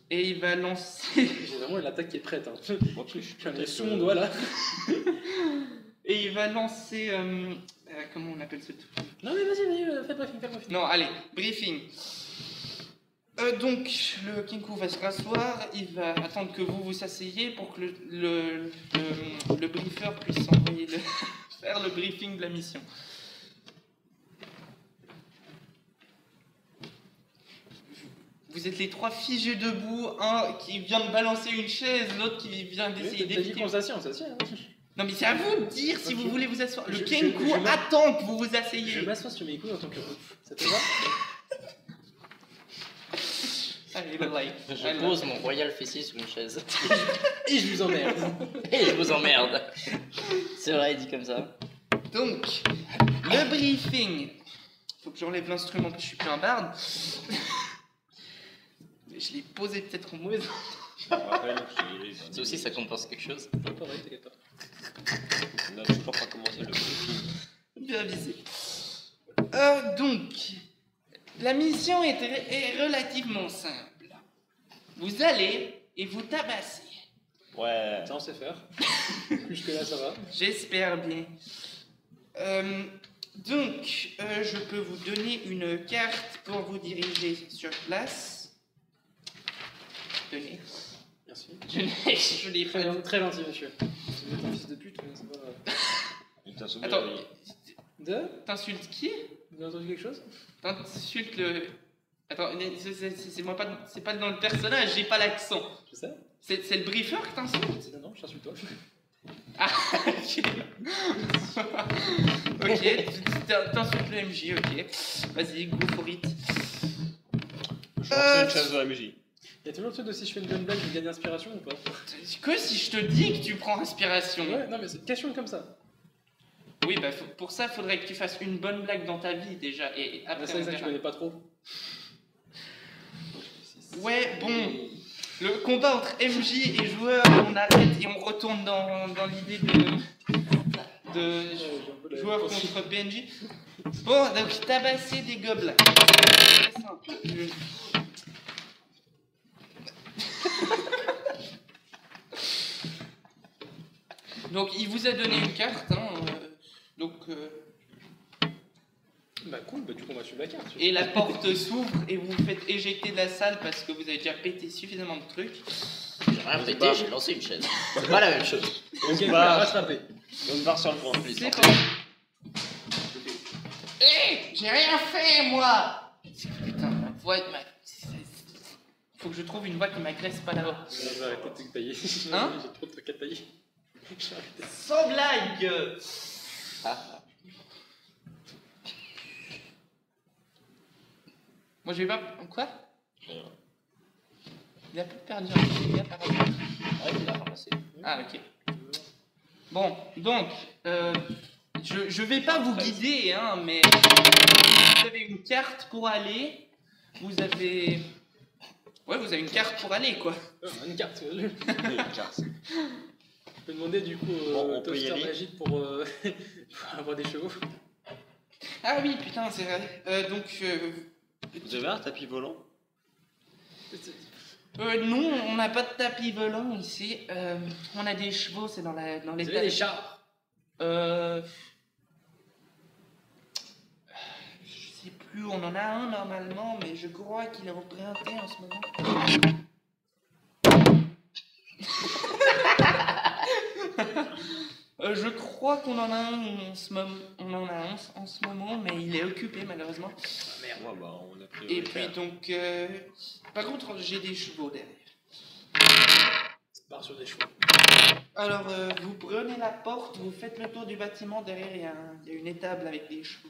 Et il va lancer... J'ai vraiment une attaque qui est prête. Hein. J'en ai sous mon doigt là. Et il va lancer... comment on appelle ce truc? Non, mais vas-y, fais briefing. Non, allez, briefing. Donc, le Kenku va se rasseoir, il va attendre que vous vous asseyez pour que le briefer puisse envoyer faire le briefing de la mission. Vous êtes les 3 figés debout, un qui vient de balancer une chaise, l'autre qui vient d'essayer T'as dit d'éviter. qu'on s'assied, on s'assied. Hein. Non mais c'est à vous de dire si Ok. vous voulez vous asseoir. Le Je- Kenku je- attend que vous vous Je asseyez. m'assois sur mes couilles en tant que ouf. Ça te va? Allez, le like. Je Allez. pose mon royal fessier sur une chaise. Et je vous emmerde. Et je vous emmerde. C'est vrai, dit comme ça. Donc, le briefing. Faut que j'enlève l'instrument parce que je suis plus un barde. Je l'ai posé peut-être en mauvais endroit. Je me rappelle, Ça aussi, ça compense quelque chose. Pareil, t'inquiète pas. On n'a toujours pas commencé le briefing. Bien visé. Donc, la mission est relativement simple. Vous allez et vous tabassez. Ouais. Ça, on sait faire. Jusque là, ça va. J'espère bien. Donc, je peux vous donner une carte pour vous diriger sur place. Tenez. Merci. Je l'ai Très, pas. très gentil, monsieur. Vous êtes un fils de pute, mais c'est pas grave. Il t'a sauvé Attends, la vie. De? t'insultes qui? Vous avez entendu quelque chose? T'insultes le. Attends, c'est moi pas, c'est pas dans le personnage, j'ai pas l'accent. Je sais. C'est le briefer que t'insultes? Non, je t'insulte toi. Ah, ok. Ok, t'insultes le MJ, ok. Vas-y, go for it. Je lance une chaise de la MJ. Y'a toujours le truc de si je fais une bonne blague, je gagne inspiration ou pas? Que si je te dis que tu prends inspiration? Ouais, non, mais c'est question comme ça. Oui, bah pour ça, faudrait que tu fasses une bonne blague dans ta vie déjà. Et après, C'est on ça que je verra. connais pas trop. Ouais, bon. Le combat entre MJ et joueur, on arrête et on retourne dans l'idée de joueur contre PNJ. Bon, donc tabasser des gobelins. C'est très simple. Donc il vous a donné une carte, hein, Bah cool, bah du coup on va suivre la carte. et la porte s'ouvre et vous vous faites éjecter de la salle parce que vous avez déjà pété suffisamment de trucs. J'ai rien pété, j'ai lancé une chaise. C'est pas la même chose. Ok, on va rattraper. On part sur le front. C'est pas... Hé, j'ai rien fait moi. Putain, ma voix, faut que je trouve une voix qui m'agresse pas d'abord. Je vais arrêter de te tailler. Hein? J'ai trop de trucs à tailler. J'ai arrêté. Sans blague. Moi je vais pas... Quoi? Rien. Il a plus perdu un dégât par rapport. Ouais, il l'a ramassé. Ah ok. Bon, donc, je vais pas vous guider, hein, mais vous avez une carte pour aller. Vous avez... Ouais, vous avez une carte pour aller, quoi. Une carte. Une carte. Je peux demander du coup Bon, on peut y toaster aller. magique pour avoir des chevaux. Ah oui, putain, c'est vrai. Donc, Vous avez un tapis volant? non, on n'a pas de tapis volant ici. On a des chevaux, c'est dans Vous avez l'état. des chars. Je sais plus, on en a un normalement, mais je crois qu'il est emprunté en ce moment. Je crois qu'on en a un en ce moment, en ce moment, mais il est occupé malheureusement. Ah merde. Ouais, bah on a pris. Et puis donc, par contre, j'ai des chevaux derrière. Part sur des chevaux. Alors, vous prenez la porte, vous faites le tour du bâtiment, derrière il y a une étable avec des chevaux.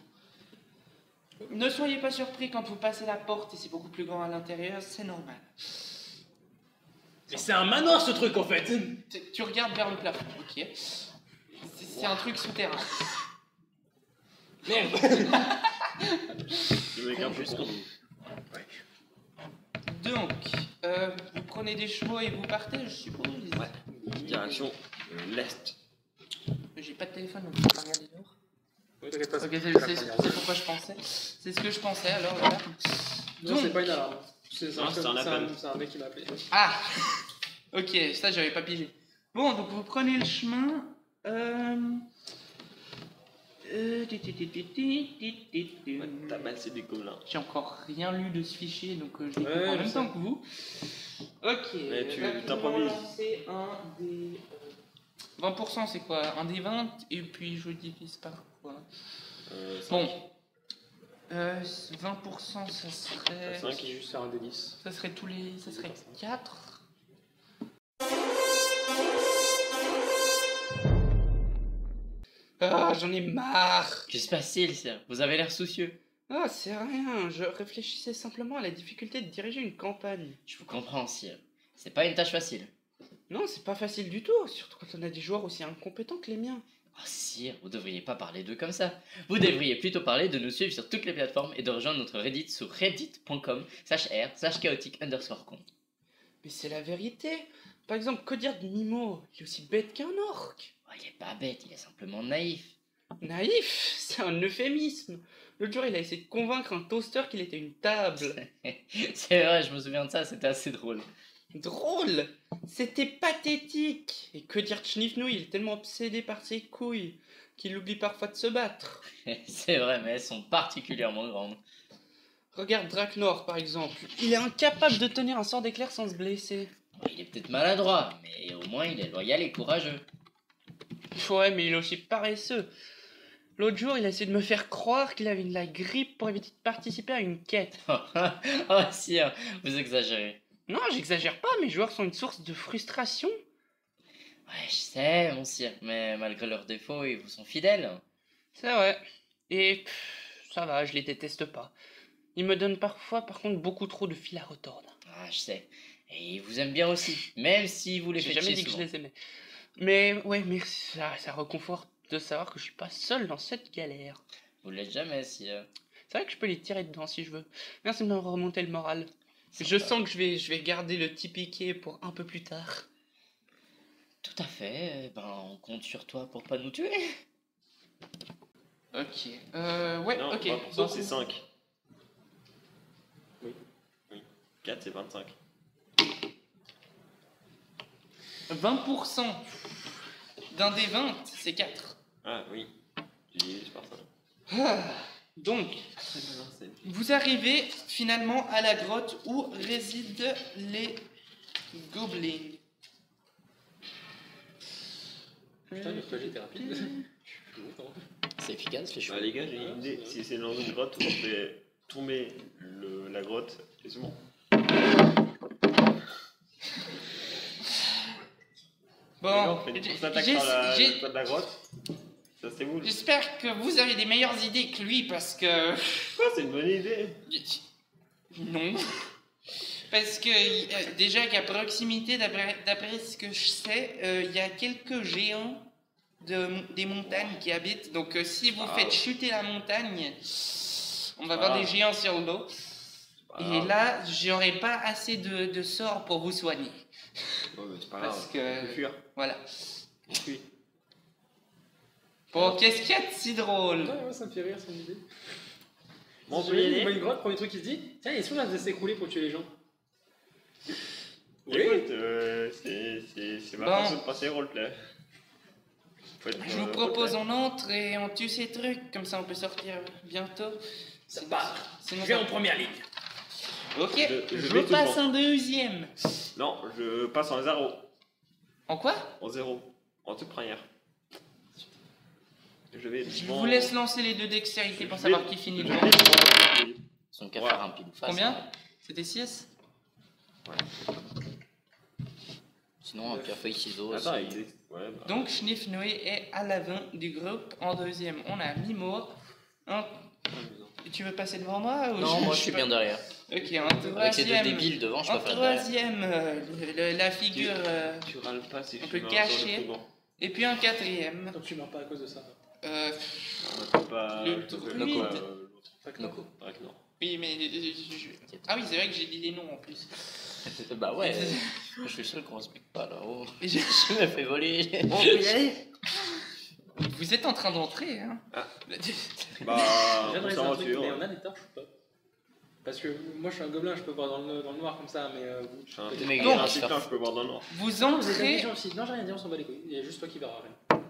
Ne soyez pas surpris quand vous passez la porte et c'est beaucoup plus grand à l'intérieur, c'est normal. Mais c'est un manoir ce truc en fait. Tu regardes vers le plafond, ok. C'est un truc souterrain. Merde. Le mec un peu con. Donc, vous prenez des chevaux et vous partez, je suppose. Ouais. Direction l'est. J'ai pas de téléphone, donc je peux pas regarder dehors. Oui, t'inquiète pas. Ok, c'est pourquoi je pensais. C'est ce que je pensais alors. Voilà. Non, c'est pas une alarme. C'est Non, c'est un appel. un mec qui m'a appelé. Ah. Ok, ça j'avais pas pigé. Bon, donc vous prenez le chemin. Tabasser des gobelins. J'ai encore rien lu de ce fichier, donc je l'ai Ouais, en je même sais. temps que vous. Ok. Mais tu là, nous t'improvises. allons lancer un des 20%, c'est quoi? Un des 20 et puis je divise par quoi? Bon. 20%, ça serait. 5. Qui juste faire un D10. Ça serait tous les. Ça serait 4. Ah, j'en ai marre! Que se passe-t-il, sir? Vous avez l'air soucieux. Ah, c'est rien, je réfléchissais simplement à la difficulté de diriger une campagne. Je vous comprends, sir. C'est pas une tâche facile. Non, c'est pas facile du tout, surtout quand on a des joueurs aussi incompétents que les miens. Oh, sire, vous devriez pas parler d'eux comme ça. Vous devriez plutôt parler de nous suivre sur toutes les plateformes et de rejoindre notre Reddit sur reddit.com/r/chaotic_con. Mais c'est la vérité. Par exemple, que dire de Mimo? Il est aussi bête qu'un orc. Oh, il est pas bête, il est simplement naïf. Naïf, c'est un euphémisme. L'autre jour, il a essayé de convaincre un toaster qu'il était une table. C'est vrai, je me souviens de ça, c'était assez drôle. Drôle. C'était pathétique. Et que dire de Schnifnouille, il est tellement obsédé par ses couilles qu'il oublie parfois de se battre. C'est vrai, mais elles sont particulièrement grandes. Regarde Draknor, par exemple. Il est incapable de tenir un sort d'éclair sans se blesser. Oh, il est peut-être maladroit, mais au moins il est loyal et courageux. Ouais, mais il est aussi paresseux. L'autre jour, il a essayé de me faire croire qu'il avait la grippe pour éviter de participer à une quête. Oh, sire, vous exagérez. Non, j'exagère pas, mes joueurs sont une source de frustration. Ouais, je sais, mon sire, mais malgré leurs défauts, ils vous sont fidèles. C'est vrai. Et ça va, je les déteste pas. Ils me donnent parfois, par contre, beaucoup trop de fil à retordre. Ah, je sais. Et ils vous aiment bien aussi, même si vous les J'ai faites jamais chier dit que je souvent. les aimais. Mais ouais, mais ça reconforte de savoir que je suis pas seul dans cette galère. Vous l'êtes jamais, sire. C'est vrai que je peux les tirer dedans si je veux. Merci de me remonter le moral. Je sens que je vais garder le petit piqué pour un peu plus tard. Tout à fait, ben on compte sur toi pour pas nous tuer. Ok. Ouais, Non, ok. 20% Donc, c'est 5. Oui. 4 c'est 25. 20%. d'un des 20, c'est 4. Ah oui, j'ai par ça. Donc, vous arrivez finalement à la grotte où résident les gobelins. Putain, le projet était rapide. C'est efficace les cheveux. Ah, les gars, j'ai une idée. Si c'est dans une grotte, on fait tomber la grotte et c'est bon. Bon, On s'attaque par la grotte. Ça, c'est vous. j'espère que vous avez des meilleures idées que lui parce que... Quoi, c'est une bonne idée. Non. Parce que déjà qu'à proximité, d'après ce que je sais, il y a quelques géants des montagnes qui habitent. Donc si vous faites chuter la montagne, on va avoir des géants sur le dos. Et là, j'aurai pas assez de sorts pour vous soigner. Bon, mais c'est pas Parce grave. que... On peut fuir. Voilà. On fuit. Bon, qu'est-ce qu'il y a de si drôle? Ouais, moi ça me fait rire son idée. Bon, on Si peut y jamais il voit aller. une grotte, premier truc qu'il se dit, tiens, il est sûr là de s'écrouler pour tuer les gens. Écoute, c'est ma Bon. façon de passer roleplay. Je vous propose on entre et on tue ces trucs, comme ça on peut sortir bientôt. Ça part. Sinon, Je vais en première ligne. Ok, Je je vais passe tout en deuxième. Non, je passe en 0. En quoi? En 0. En toute première. Je vais Je devant- vous laisse lancer les 2 dextérité pour Je savoir vais- qui finit je devant. vais devant- Ils sont qu'à Ouais. faire un pile ou face. Combien? C'était 6? Sinon, un pierre feuille ciseaux. Attends, c'est- il est... Ouais, bah... Donc Schniff Noé est à l'avant du groupe. En deuxième, on a Mimo. Tu veux passer devant moi ou Non, moi je suis bien derrière. Ok, en Avec ces deux troisième. débiles devant, je En préfère derrière. troisième, la figure. Tu râles pas si on je peut mets un cacher. sur le second. Et puis un quatrième. Donc tu meurs pas à cause de ça. On peut pas... Le je peux druide. pas, l'autre. Pas que Noko. Bref, non. Oui, mais. Ah oui, c'est vrai que j'ai dit les noms en plus. Bah ouais, je suis sûr qu'on se pique pas là-haut. Et j'ai- Je me fais voler. On peut y aller. Vous êtes en train d'entrer, hein? Ah. Bah, Je Bah, viens de on réaliser s'en un truc, mais rassure. on a des torches ou pas? Parce que moi je suis un gobelin, je peux voir dans le noir comme ça, mais vous. Je suis un Mais Donc, un putain, je peux voir dans le noir. Vous Vous êtes entrez. intelligent aussi. Non, j'ai rien dit, on s'en bat les couilles. Il y a juste toi qui verras rien.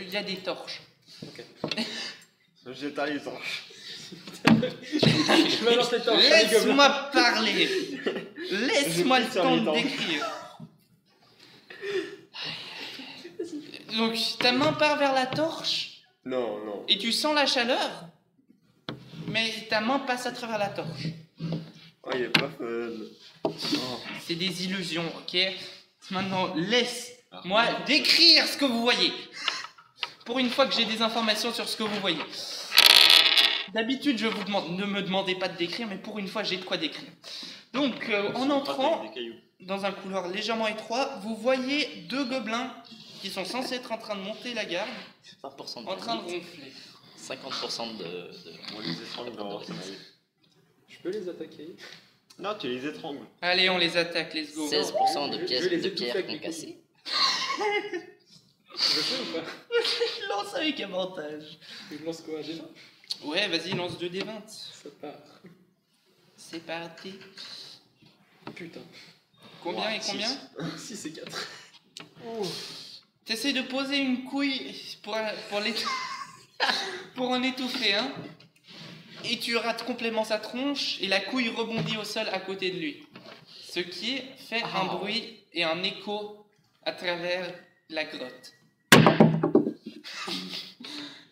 Il y a des torches. Ok. J'éteins les torches. Je balance les torches. les gobelins. Laisse-moi parler. Laisse-moi Je le pisse sur temps les de dents. décrire. Donc, ta main part vers la torche Non, non. et tu sens la chaleur, mais ta main passe à travers la torche. Oh, il est pas fun. C'est des illusions, ok? Maintenant, laisse-moi décrire ce que vous voyez. Pour une fois que j'ai des informations sur ce que vous voyez. D'habitude, je vous demande, ne me demandez pas de décrire, mais pour une fois, j'ai de quoi décrire. Donc, en entrant Des cailloux. dans un couloir légèrement étroit, vous voyez 2 gobelins qui sont censés être en train de monter la garde, 20% de en train de dynamite, ronfler. 50% de... On les étrangle dans ça. Je peux les attaquer. Non, tu les étrangles. Allez, on les attaque, let's go. 16% de Je pièces vais les de étouffer pierre avec qu'on mes cassé. Je fais ou pas? Lance avec avantage. Je lance quoi déjà? Ouais, vas-y, lance 2 des 20. Ça part. C'est parti. Putain. Combien et combien? 6 et 4. T'essaies de poser une couille pour pour en étouffer un, et tu rates complètement sa tronche, et la couille rebondit au sol à côté de lui. Ce qui fait un bruit et un écho à travers la grotte.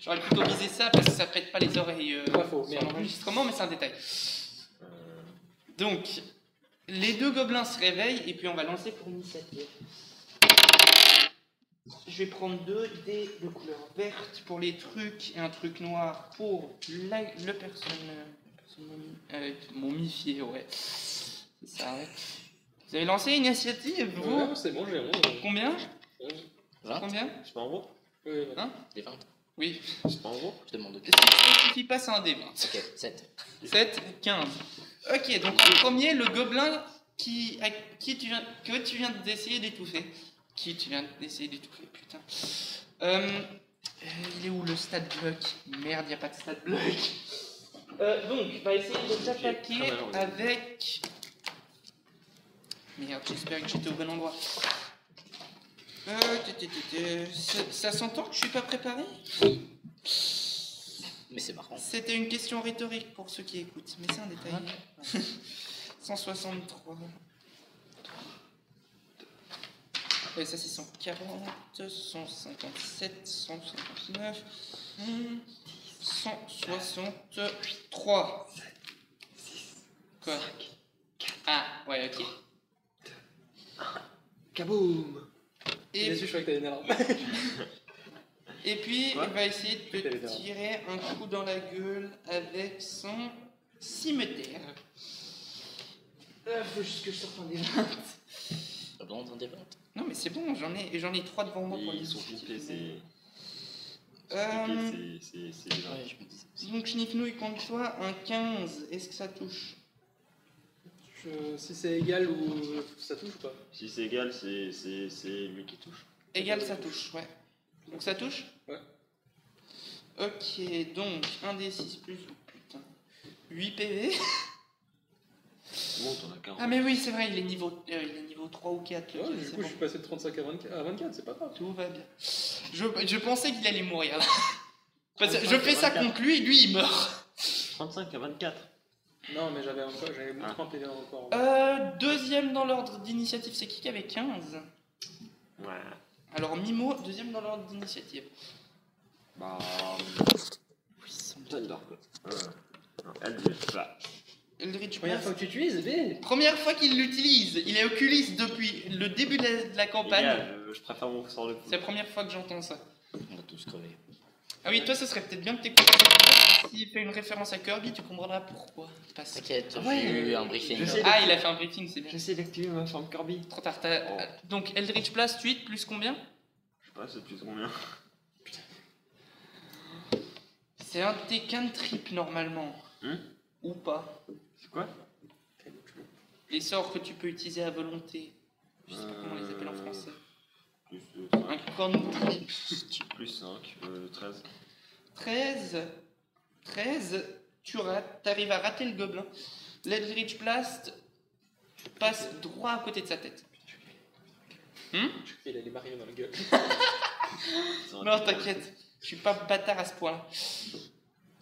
J'aurais plutôt visé ça parce que ça prête pas les oreilles Pas faux, sur merde. l'enregistrement, mais c'est un détail. Donc, les 2 gobelins se réveillent et puis on va lancer pour l'initiative. Je vais prendre 2 dés de couleur verte pour les trucs et un truc noir pour le momifié, ouais. C'est ça, ouais. Vous avez lancé une initiative, vous? Ouais, c'est bon, j'ai 11. Combien? 20? Combien? C'est pas en gros? Ouais, ouais. Hein? Des 20. Oui. C'est pas en gros? Je demande Si tu ne spécifies pas, c'est un dé 20. Ok, 7. 7, 15. Ok, donc en premier, le gobelin que tu viens d'essayer d'étouffer. Qui tu viens d'essayer d'étouffer, putain. Il est où le stat block? Merde, il n'y a pas de stat block. Donc, va essayer de t'attaquer très mal avec... Merde, j'espère que j'étais au bon endroit. Ça s'entend que je suis pas préparé? Mais c'est marrant. C'était une question rhétorique pour ceux qui écoutent, mais c'est un détail. 163. Ouais, ça c'est 140, 157, 159, 163. Quoi? Ah, ouais, ok. Kaboum! Et, Bien sûr, je croyais que t'avais une alarme. et puis, Quoi? il va essayer de T'avais te une alarme. tirer un coup dans la gueule avec son cimetière. Faut juste que je sorte un des 20. T'as besoin d'en débattre. Non, mais c'est bon, j'en ai 3 devant moi pour les Ils sont discuter. complets, c'est Euh, bien. Ouais, je me disais aussi. Donc, Schniffnouille contre toi, un 15. Est-ce que ça touche? Si c'est égal ou ça touche ou pas? Si c'est égal, c'est lui qui touche. Égal, ça touche, ouais. Donc, ça touche? Ouais. Ok, donc 1 d 6 plus. Oh, putain. 8 PV. Bon, t'en as 40. Ah, mais oui, c'est vrai, il est niveau 3 ou 4. le Ouais, kill, du c'est coup, bon. je suis passé de 35 à 24, c'est pas grave. Tout va bien. Je pensais qu'il allait mourir. Parce que 35 je fais ça 24. contre lui, lui il meurt. 35 à 24. Non, mais j'avais 30 PV encore. Deuxième dans l'ordre d'initiative, c'est qui avait 15? Ouais. Alors Mimo, deuxième dans l'ordre d'initiative. Bah. Thunder, quoi. Eldritch Blast. Eldritch Première Blast. fois que tu utilises, B. Première fois qu'il l'utilise. Il est oculiste depuis le début de la campagne. Les gars, je préfère mon sort de fou. C'est la première fois que j'entends ça. On va tous crever. Ah oui, toi, ce serait peut-être bien que t'écoutes. S'il fait une référence à Kirby, tu comprendras pourquoi. Parce que... T'inquiète, Ouais, j'ai eu un briefing. je sais. Ah, il a fait un briefing, c'est bien. J'essaie d'activer ma forme Kirby. Trop tard. Oh. Donc, Eldritch Blast 8 plus combien? Je sais pas, c'est plus combien. C'est un Tekken trip normalement. Ou pas. C'est quoi? Les sorts que tu peux utiliser à volonté. Je sais pas comment on les appelle en français. Plus Un corn trip. 5. Plus 5, 13. 13, tu rates, t'arrives à rater le gobelin. L'Eldritch Blast passe droit à côté de sa tête. Il a les Mario dans la gueule. Non, t'inquiète, je suis pas bâtard à ce point-là.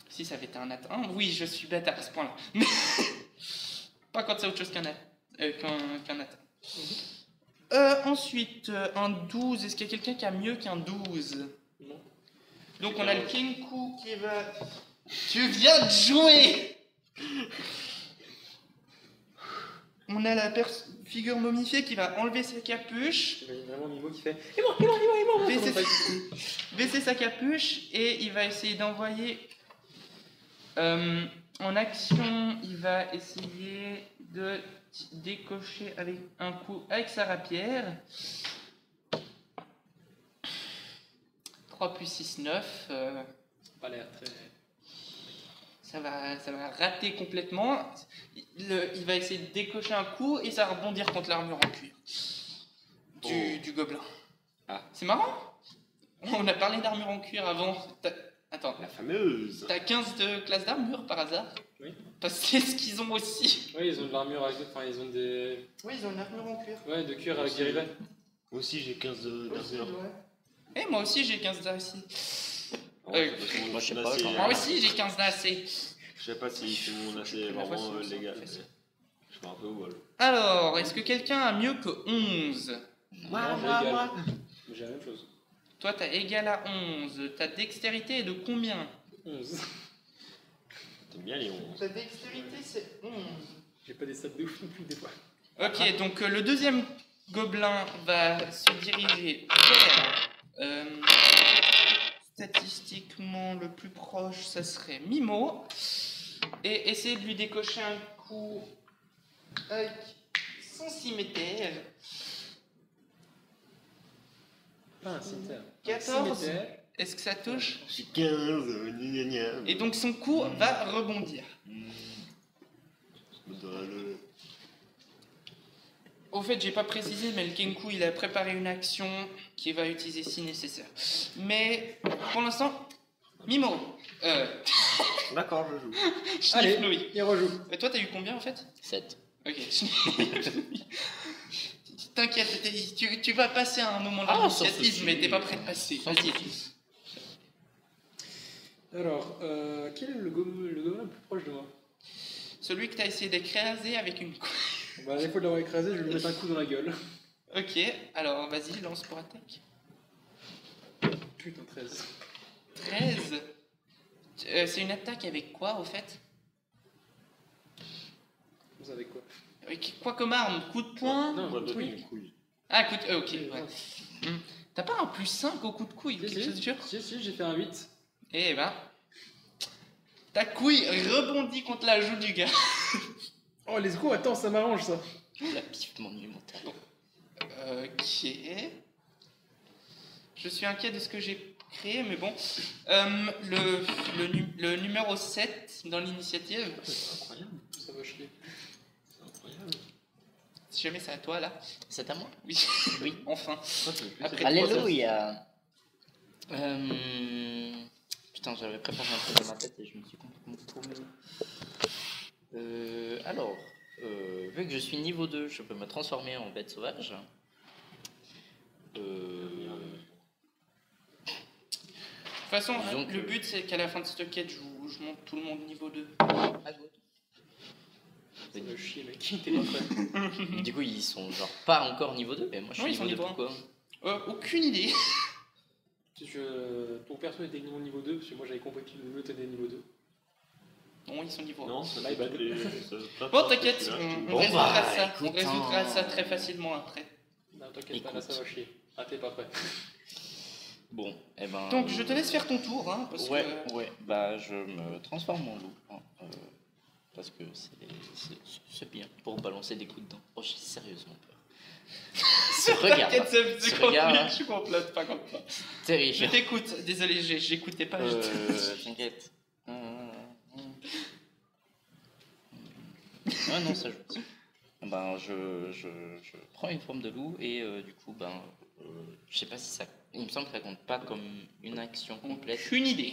Si ça avait été un nat 1, oui, je suis bâtard à ce point-là. Mais pas quand c'est autre chose qu'un nat. Ensuite, un 12. Est-ce qu'il y a quelqu'un qui a mieux qu'un 12? Non. Donc on a le Kenku qui va... Tu viens de jouer. On a la figure momifiée qui va enlever sa capuche, J'imagine vraiment Mimo qui fait. baisser sa capuche et il va essayer d'envoyer... en action, il va essayer de décocher avec un coup avec sa rapière. 3 plus 6, 9. Pas l'air très. Ça va rater complètement. Il va essayer de décocher un coup et ça va rebondir contre l'armure en cuir du gobelin. Ah. C'est marrant. On a parlé d'armure en cuir avant. Attends, La fameuse. t'as 15 de classe d'armure par hasard? Oui. Parce que c'est ce qu'ils ont aussi. Oui, ils ont de l'armure avec. Enfin, ils ont des. Oui, ils ont une armure en cuir. Ouais, de cuir avec des rivets. Moi aussi j'ai 15 d'armure. Et moi aussi j'ai 15 d'AC. Moi, je sais pas, quand Moi aussi j'ai 15 d'AC. Je sais pas si tout le monde a assez La voix, vraiment c'est légal. facile. Mais je fais un peu au vol. Alors, est-ce que quelqu'un a mieux que 11? Moi. Mais j'ai la même chose. Toi t'as égal à 11. Ta dextérité est de combien? 11. T'aimes bien les 11. Ta dextérité c'est 11. J'ai pas des stats de ouf non plus des fois. Ok, donc le deuxième gobelin va se diriger vers... statistiquement, le plus proche, ça serait Mimo. Et essayer de lui décocher un coup avec son cimetière. Pas un cimetière. 14. Cimetière. Est-ce que ça touche? J'ai 15, gna gna gna. Et donc son coup va rebondir. Au fait, j'ai pas précisé, mais le Kenku, il a préparé une action qu'il va utiliser si nécessaire. Mais pour l'instant, Mimo. D'accord, je joue. Schniffnouille. Il rejoue. Et toi, t'as eu combien en fait? 7. Ok. T'inquiète, tu vas passer à un moment de Ah, l'initiative, sans souci. mais t'es pas prêt de passer. Sans Vas-y. souci. Alors, quel est le gobelin le plus proche de moi? Celui que t'as essayé d'écraser avec une couille. Bah, à défaut de l'avoir écrasé, je vais lui mettre un coup dans la gueule. Ok, alors vas-y, lance pour attaque. Putain, 13. 13. C'est une attaque avec quoi, au fait? Vous savez quoi? Avec quoi comme arme? Coup de poing? Non, Moi, oui. une couille. Ah, coup de... ok, ouais. T'as pas un plus 5 au coup de couille? Quelque chose de dur? Si, j'ai fait un 8. Eh ben... Ta couille rebondit contre la joue du gars. Oh, let's go, attends, ça m'arrange ça. La pif monumentale. Ok. Je suis inquiet de ce que j'ai créé, mais bon. Le numéro 7 dans l'initiative. C'est incroyable. Ça va chier. C'est incroyable. Si jamais c'est à toi là. C'est à moi? Oui. Oui. Enfin. Après Alléluia. Putain, j'avais préparé un truc dans ma tête et je me suis complètement paumé. Alors, vu que je suis niveau 2, je peux me transformer en bête sauvage. De toute façon, Disons le que- but c'est qu'à la fin de cette quête, je monte tout le monde niveau 2. Ah, good. Ça va chier, mec. T'es pas prêt. Du coup, ils sont genre pas encore niveau 2, mais moi je suis Oui, ils sont niveau 2, niveau un. pourquoi? Aucune idée. Ton perso était niveau 2, parce que moi j'avais compris que le était niveau 2. Non, ils sont niveau 1. Non, ça Là, c'est il va- toutes les. ça- plein de Bon, choses que t'inquiète, tu as achetées. on Bon, résoudra bah, ça. écoute, On résoudra hein. ça très facilement après. Non, t'inquiète pas, là Écoute. ça va chier. Ah, t'es pas prêt. Bon, eh ben. Donc je te laisse faire ton tour, hein, parce Ouais, que... ouais, bah je me transforme en loup. Hein, parce que c'est bien pour balancer des coups de dents. Oh, j'ai sérieusement peur. Ce regard, T'inquiète, c'est ce compliqué, regard, je suis complète, pas comme toi. Je terrifiant. t'écoute, désolé, j'écoutais pas. T'inquiète. Ah non, ça joue. Ben, je prends une forme de loup et du coup, je sais pas si ça. Il me semble que ça compte pas comme une action complète. Aucune idée.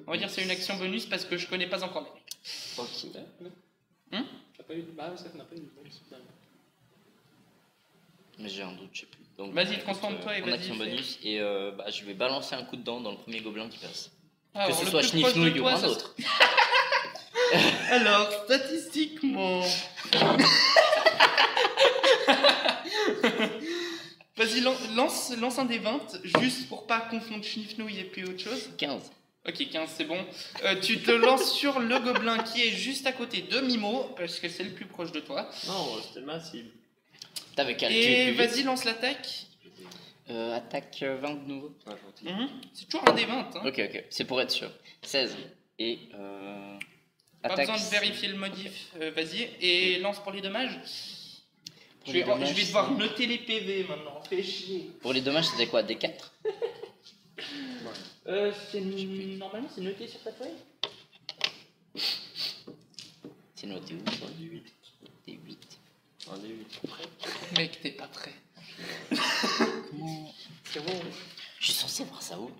On va dire que c'est une action bonus parce que je connais pas encore les règles. Ok. T'as pas eu de. Bah, ça n'a pas eu de bonus. Mais j'ai un doute, je sais plus. Donc, Vas-y, écoute, transforme-toi et en vas-y, action fais. bonus et je vais balancer un coup de dent dans le premier gobelin qui passe. Alors, que ce le soit plus proche de Schnifnouille ou toi, un ça autre. Alors, statistiquement. Vas-y, lance un des 20, juste pour pas confondre Schnifnouille et puis autre chose. 15. Ok, 15, c'est bon. Tu te lances sur le gobelin qui est juste à côté de Mimo, parce que c'est le plus proche de toi. Non, c'était ma cible. T'avais qu'à le tuer Et plus vite. vas-y, lance l'attaque. Attaque 20 de nouveau. Ah, gentil. C'est toujours un des 20. Hein. Ok, c'est pour être sûr. 16. Et Pas attaque. besoin de vérifier le modif. Vas-y, et lance pour les dommages. Pour Je les vais dommages, devoir noter les PV maintenant. Fais chier. Pour les dommages, c'était quoi? Des 4? Normalement, c'est noté sur ta feuille. C'est noté où? Un des 8. Des 8. Un des 8. Mec, t'es pas prêt. Comment? C'est bon. Je suis censé voir ça où?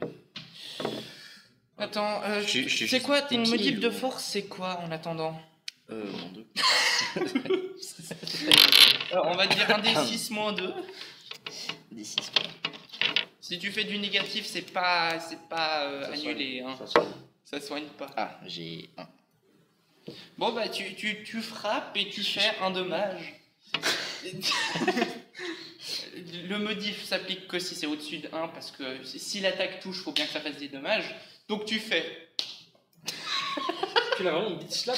Attends, Je suis c'est quoi juste ton débile, modif de ou- force? C'est quoi en attendant? Mon 2. On va dire un des 6 moins 2. Des 6. Si tu fais du négatif, c'est pas annulé. Hein. Ça soigne. Ça soigne pas. Ah, j'ai 1. Bon, bah, tu frappes et tu fais un dommage. Le modif s'applique que si c'est au-dessus de 1, parce que si l'attaque touche, faut bien que ça fasse des dommages. Donc tu fais. Tu l'as vraiment bitch slap.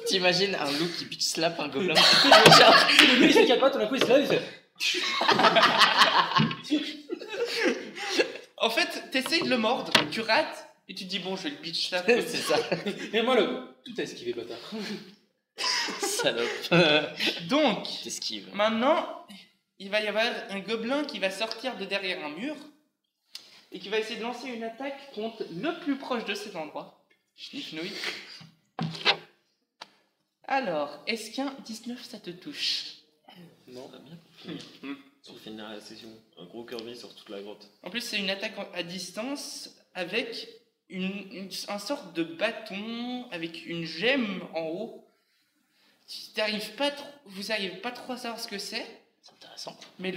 T'imagines un loup qui bitch slap un gobelin? Le gars il se calme pas, tout d'un coup il se lève, il fait. En fait, t'essayes de le mordre, tu rates, et tu te dis bon, je vais le bitch slap. C'est ça. Et moi tout a esquivé, bâtard. Salope. Donc, T'esquives. maintenant, il va y avoir un gobelin qui va sortir de derrière un mur et qui va essayer de lancer une attaque contre le plus proche de cet endroit. Schnifnouille. Alors, est-ce qu'un 19 ça te touche? Non. On a bien fini. On finira la session. Un gros curvy sur toute la grotte. En plus, c'est une attaque à distance avec un sorte de bâton avec une gemme en haut vous n'arrivez pas trop à savoir ce que c'est, C'est intéressant. mais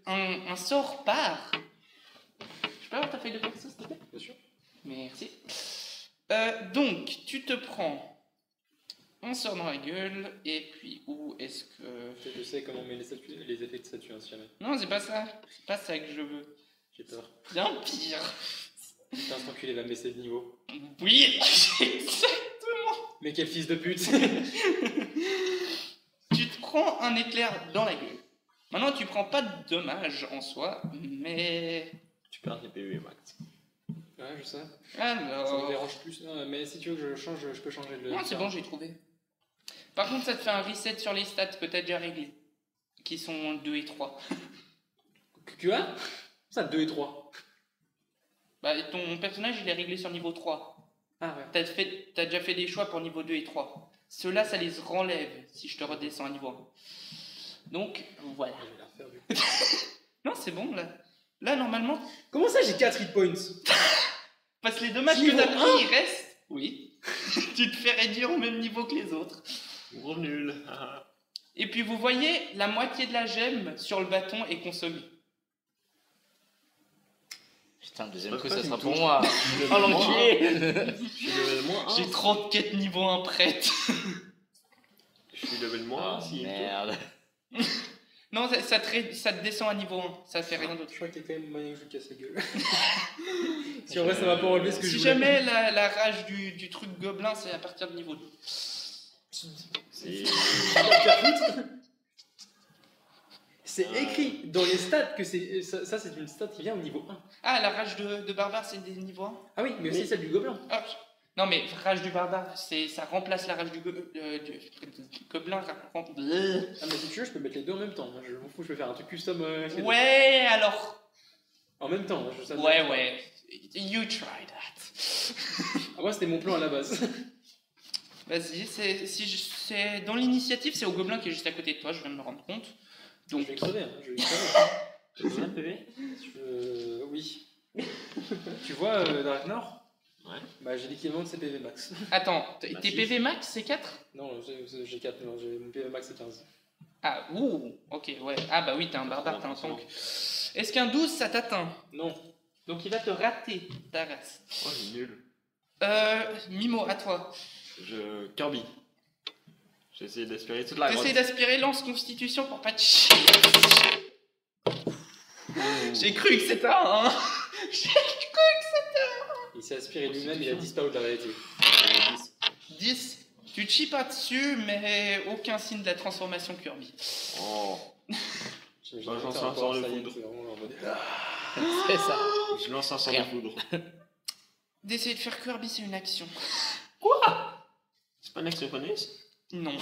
un sort part. Je peux avoir ta feuille de perso, s'il te plaît? Bien sûr. Merci. Donc, tu te prends un sort dans la gueule, et puis où est-ce que... Je sais comment on met les effets de statut, hein, si jamais. Non, c'est pas ça. C'est pas ça que je veux. J'ai peur. Bien pire. Putain, cet enculé va me baisser de niveau. Oui, Mais quel fils de pute. tu te prends un éclair dans la gueule. Maintenant, tu prends pas de dommages en soi, mais... Tu perds tes PV max. Ouais, je sais. Ça me Alors... dérange plus. Non, mais si tu veux que je change, je peux changer le... Non, c'est bon, j'ai trouvé. Par contre, ça te fait un reset sur les stats que t'as déjà réglés, qui sont 2 et 3. Quoi? Ça, 2 et 3. Bah, ton personnage, il est réglé sur niveau 3. Ah ouais. T'as déjà fait des choix pour niveau 2 et 3. Ceux-là, ça les renlève si je te redescends à niveau 1. Donc, voilà. Je vais la refaire du coup. Non, c'est bon, là. Là, normalement, Comment ça, j'ai 4 hit points? parce que les dommages que Niveau t'as pris, 1. ils restent. Oui. Tu te fais réduire au même niveau que les autres. Gros nul. Et puis, vous voyez, la moitié de la gemme sur le bâton est consommée. Putain, le deuxième Parce coup, que ça tu sera me pour touches. moi. Oh l'enculé. Je suis level moins 1. J'ai 34 niveau 1 prête. Je suis level moins 1. Oh merde. Non, ça te descend à niveau 1. Ça fait rien d'autre. Je crois qu'il y a quand même moyen que je lui casse la gueule. Si en vrai, ça va pas enlever ce que Si je voulais. jamais la rage du truc gobelin, c'est à partir de niveau 2. C'est... C'est écrit dans les stats que c'est ça c'est une stat qui vient au niveau 1. Ah, la rage de barbare, c'est des niveaux 1. Ah oui, mais aussi celle du gobelin. Ah, non, mais rage du barbare, ça remplace la rage du gobelin. Ah mais si tu veux, je peux mettre les deux en même temps. Je m'en fous, je peux faire un truc custom. Ouais, alors. En même temps. Ça me Ouais, dérange pas. ouais. You try that. Ah, moi, c'était mon plan à la base. Vas-y, c'est dans l'initiative, c'est au gobelin qui est juste à côté de toi, je viens de me rendre compte. Donc, Donc, je vais crever. Hein. Je vais crever. Tu as combien de PV? Oui. Tu vois, Draknor? Ouais. Bah, j'ai l'équivalent de ses PV max. attends, tes Massif. PV max, c'est 4? Non, j'ai 4. Non, mon PV max c'est 15. Ah, ouh, ok, ouais. Ah bah oui, t'es un barbare, t'es un tank. Est-ce qu'un 12, ça t'atteint? Non. Donc il va te rater ta race. Oh, j'ai nul. Mimo, à toi. Kirby. J'ai essayé d'aspirer toute la T'essayes grotte. d'aspirer, lance constitution pour pas te chier. J'ai cru que c'était un. Il s'est aspiré lui-même, il a disparu de la réalité. 10. Tu te chies pas dessus, mais aucun signe de la transformation Kirby. Oh. J'ai Bah, j'en un sors un rapport sort de Saiyan, foudre. c'est vraiment en mode- C'est ça. Je lance un sort de Rien. foudre. D'essayer de faire Kirby, c'est une action. C'est pas une action bonus? Non.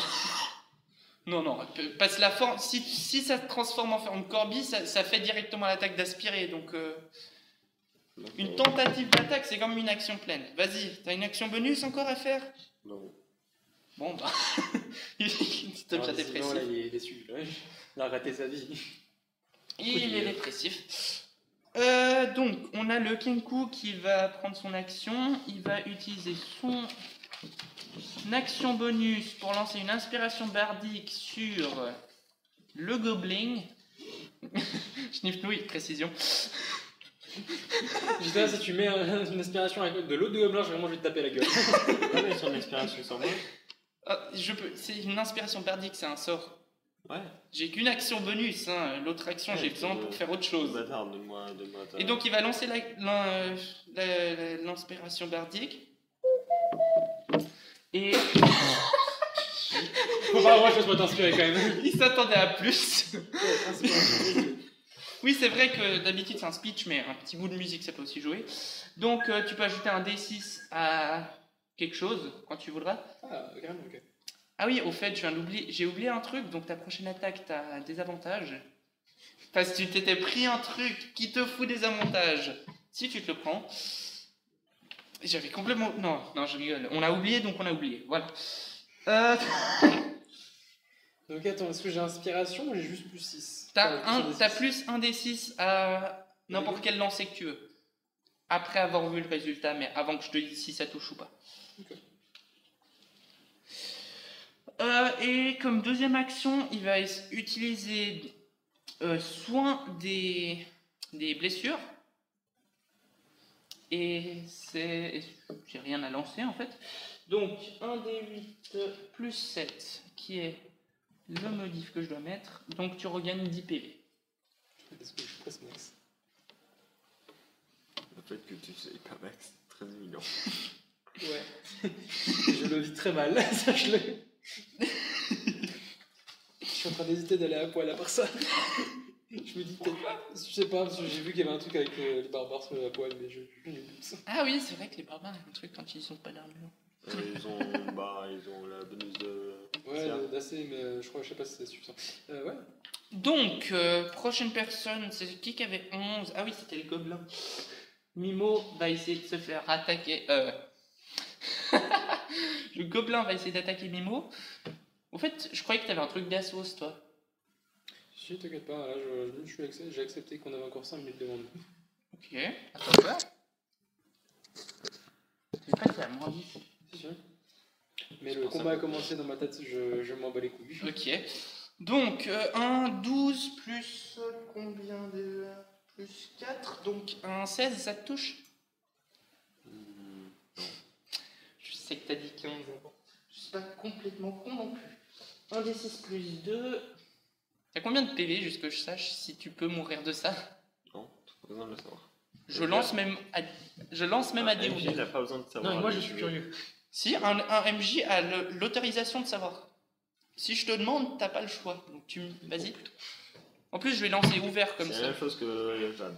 Non, parce que la forme, si ça se transforme en forme Kirby, ça fait directement l'attaque d'aspirer, donc une tentative d'attaque, c'est comme une action pleine. Vas-y, t'as une action bonus encore à faire? Non. Bon bah, il est déjà Ah, dépressif. sinon, là, il est déçu. Ouais. Il a raté sa vie. Il est dépressif. Donc, on a le Kenku qui va prendre son action. Il va utiliser son action bonus pour lancer une inspiration bardique sur le gobelin. Schnifnouille, précision. Juste là, si tu mets une aspiration avec de l'autre de gobelin, vraiment, je vais te taper la gueule. Ah, mais son inspiration sans moi. Ah, c'est une inspiration bardique, c'est un sort. Ouais. J'ai qu'une action bonus, hein. L'autre action, Ouais, j'ai besoin pour faire autre chose. Bâtard, donne-moi ta... Et donc, il va lancer l'inspiration bardique. Et Faut pas avoir chose pour t'inspirer quand même. il s'attendait à plus. Oui, c'est vrai que d'habitude c'est un speech, mais un petit bout de musique ça peut aussi jouer. Donc tu peux ajouter un D6 à quelque chose quand tu voudras. Ah, carrément, ok. Ah oui, au fait, j'ai oublié un truc, donc ta prochaine attaque t'as des avantages. Parce que tu t'étais pris un truc qui te fout des avantages. Si tu te le prends. J'avais complètement. Non, je rigole. On a oublié, donc on a oublié. Voilà. Donc attends, est-ce que j'ai inspiration ou j'ai juste plus 6? T'as plus un D6 à n'importe quel lancer que tu veux. Après avoir vu le résultat, mais avant que je te dise si ça touche ou pas. Et comme deuxième action, il va utiliser soin des blessures. Et j'ai rien à lancer en fait. Donc 1 des 8 plus 7 qui est le modif que je dois mettre. Donc tu regagnes 10 PV. Est-ce que je presse max? Le fait que tu sais pas max, c'est très évident. Ouais. Je le vis très mal, sache-le. Je suis en train d'hésiter d'aller à poil à part ça. Je me dis peut-être. Je sais pas, parce que j'ai vu qu'il y avait un truc avec les barbares sur la poil, mais je doute. Ah oui, c'est vrai que les barbares, il y a un truc quand ils ont pas d'armure. Ils ont la bonus de. Ouais, d'assez, mais je sais pas si c'est suffisant. Ouais. Donc, prochaine personne, c'est qui avait 11? Ah oui, c'était le gobelin. Mimo va essayer de se faire attaquer. Le gobelin va essayer d'attaquer Mimo. Au fait, je croyais que t'avais un truc d'assos, toi. Si, t'inquiète pas, là, j'ai accepté qu'on avait encore 5 minutes devant nous. Ok, attends quoi? C'est pas que c'est à moins 10. Si. Mais le combat a commencé dans ma tête, je m'en bats les couilles. Ok. Donc, 1, 12 plus combien de. Plus 4, donc un 16, ça te touche? Je sais que t'as dit 15 avant. Je suis pas complètement con non plus. 1 des 6 plus 2. T'as combien de PV, juste que je sache si tu peux mourir de ça? Non, t'as pas besoin de le savoir. Je lance même à des MJ, il n'a pas besoin de savoir. Non, moi je suis curieux. Si, un MJ a l'autorisation de savoir. Si je te demande, t'as pas le choix. Donc vas-y. En plus, je vais lancer ouvert comme C'est ça. la même chose que Jade.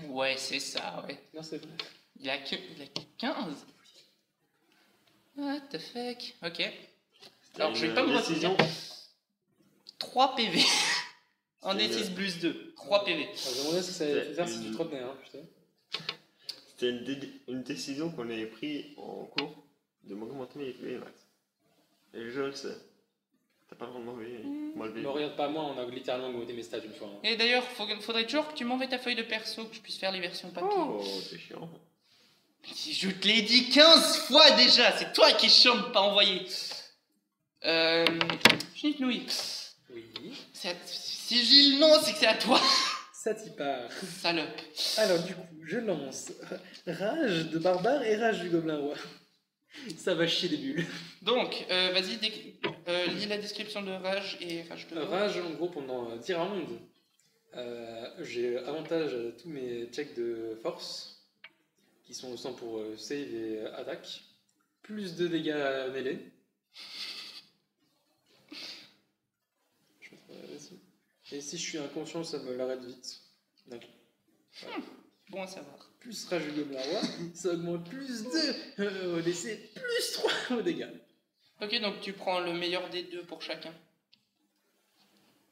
Ouais, c'est ça, ouais. Non, c'est vrai. Il a 15. What the fuck? Ok. Alors, je vais pas me décision. retenir. 3 PV. En C'est D6 plus 2. 3 PV. Alors, je me demandais ce que ça allait faire si tu te retenais, hein, putain. C'était une décision qu'on avait prise en cours de m'augmenter mes PV max. Et je le sais. T'as pas le droit de m'enlever. Ne regarde pas moi, on a littéralement augmenté mes stats une fois. Hein. Et d'ailleurs, faudrait toujours que tu m'envoies ta feuille de perso, que je puisse faire les versions papier. Oh, c'est chiant. Je te l'ai dit 15 fois déjà, c'est toi qui es chiant de pas envoyer. Chnitnouille. Oui. Si j'ai le nom, c'est que c'est à toi. Ça t'y part. Salope. Alors du coup, je lance Rage de barbare et Rage du gobelin roi. Ça va chier des bulles. Donc, vas-y, lis la description de Rage et Rage de Rage, en gros, pendant 10 rounds, j'ai avantage à tous mes checks de force, qui sont au 100 pour save et attaque, plus 2 dégâts mêlés. Et si je suis inconscient, ça me l'arrête vite. Donc, voilà. Bon à savoir. Plus Rage du gobelin roi, ça augmente plus 2 au DC, plus 3 aux dégâts. Ok, donc tu prends le meilleur des deux pour chacun.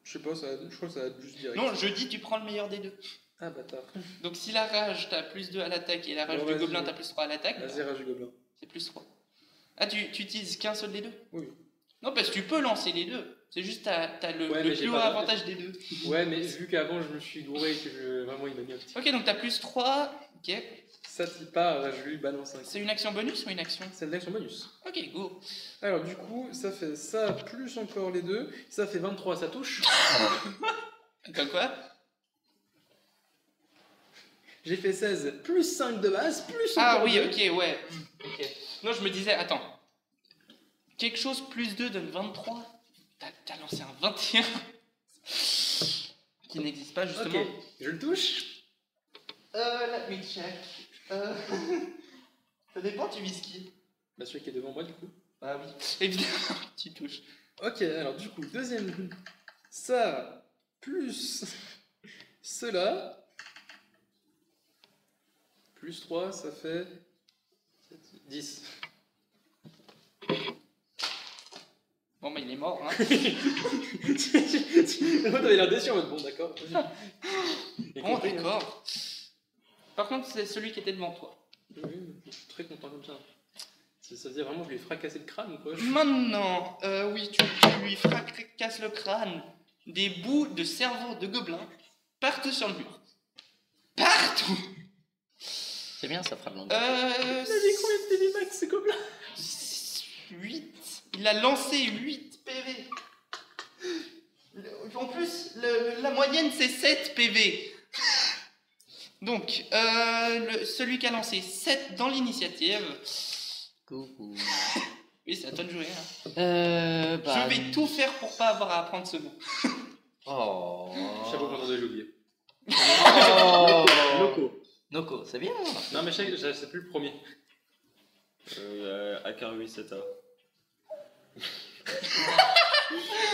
Je sais pas, je crois que ça va être juste direct. Non, je dis tu prends le meilleur des deux. Ah bâtard. Donc si la rage t'as plus 2 à l'attaque et la rage Bon, du vas-y. gobelin t'as plus 3 à l'attaque, Vas-y, Rage du gobelin. c'est plus 3. Ah, tu utilises qu'un seul des deux? Oui. Non, parce que tu peux lancer les deux. C'est juste t'as le, Ouais, le mais j'ai plus haut pas- avantage des deux. Ouais, mais vu qu'avant je me suis gouré et que vraiment il m'a mis un petit. Ok, donc t'as plus 3. Ok. Ça t'y part, je lui balance un. C'est une action bonus ou une action? C'est une action bonus. Ok, go. Alors du coup, ça fait ça plus encore les deux. Ça fait 23, ça touche. Comme quoi? J'ai fait 16, plus 5 de base, plus Ah encore oui, deux. ok, ouais. Ok. Non, je me disais, attends. Quelque chose plus 2 donne 23. T'as lancé un 21. Qui n'existe pas, justement. Ok, je le touche. Let me check. Ça dépend, tu vises qui? Bah celui qui est devant moi du coup. Ah oui. Évidemment, tu touches. Ok, alors du coup, deuxième. Ça, plus cela. Plus 3, ça fait 10. Bon, bah, il est mort, hein. Moi, t'avais l'air déçu en mode bon, d'accord. Et Bon, compris, hein. d'accord. Par contre, c'est celui qui était devant toi. Oui, je suis très content comme ça. Ça veut dire vraiment que je lui ai fracassé le crâne ou quoi? Maintenant, oui, tu lui fracasses le crâne. Des bouts de cerveau de gobelin partout sur le mur. Partout. C'est bien, ça fera de l'angle. Il a dit combien de PV max ce gobelin? 8. Il Il a lancé 8 PV. En plus, la moyenne c'est 7 PV. Donc, celui qui a lancé 7 dans l'initiative. Coucou. Oui, c'est à toi de jouer. Hein. Bah, Je vais tout faire pour pas avoir à apprendre ce mot. Oh. Chapeau content de l'oublier. Oh. Loco. Noko, c'est bien. Non, mais je sais plus le premier. Akaru Seta.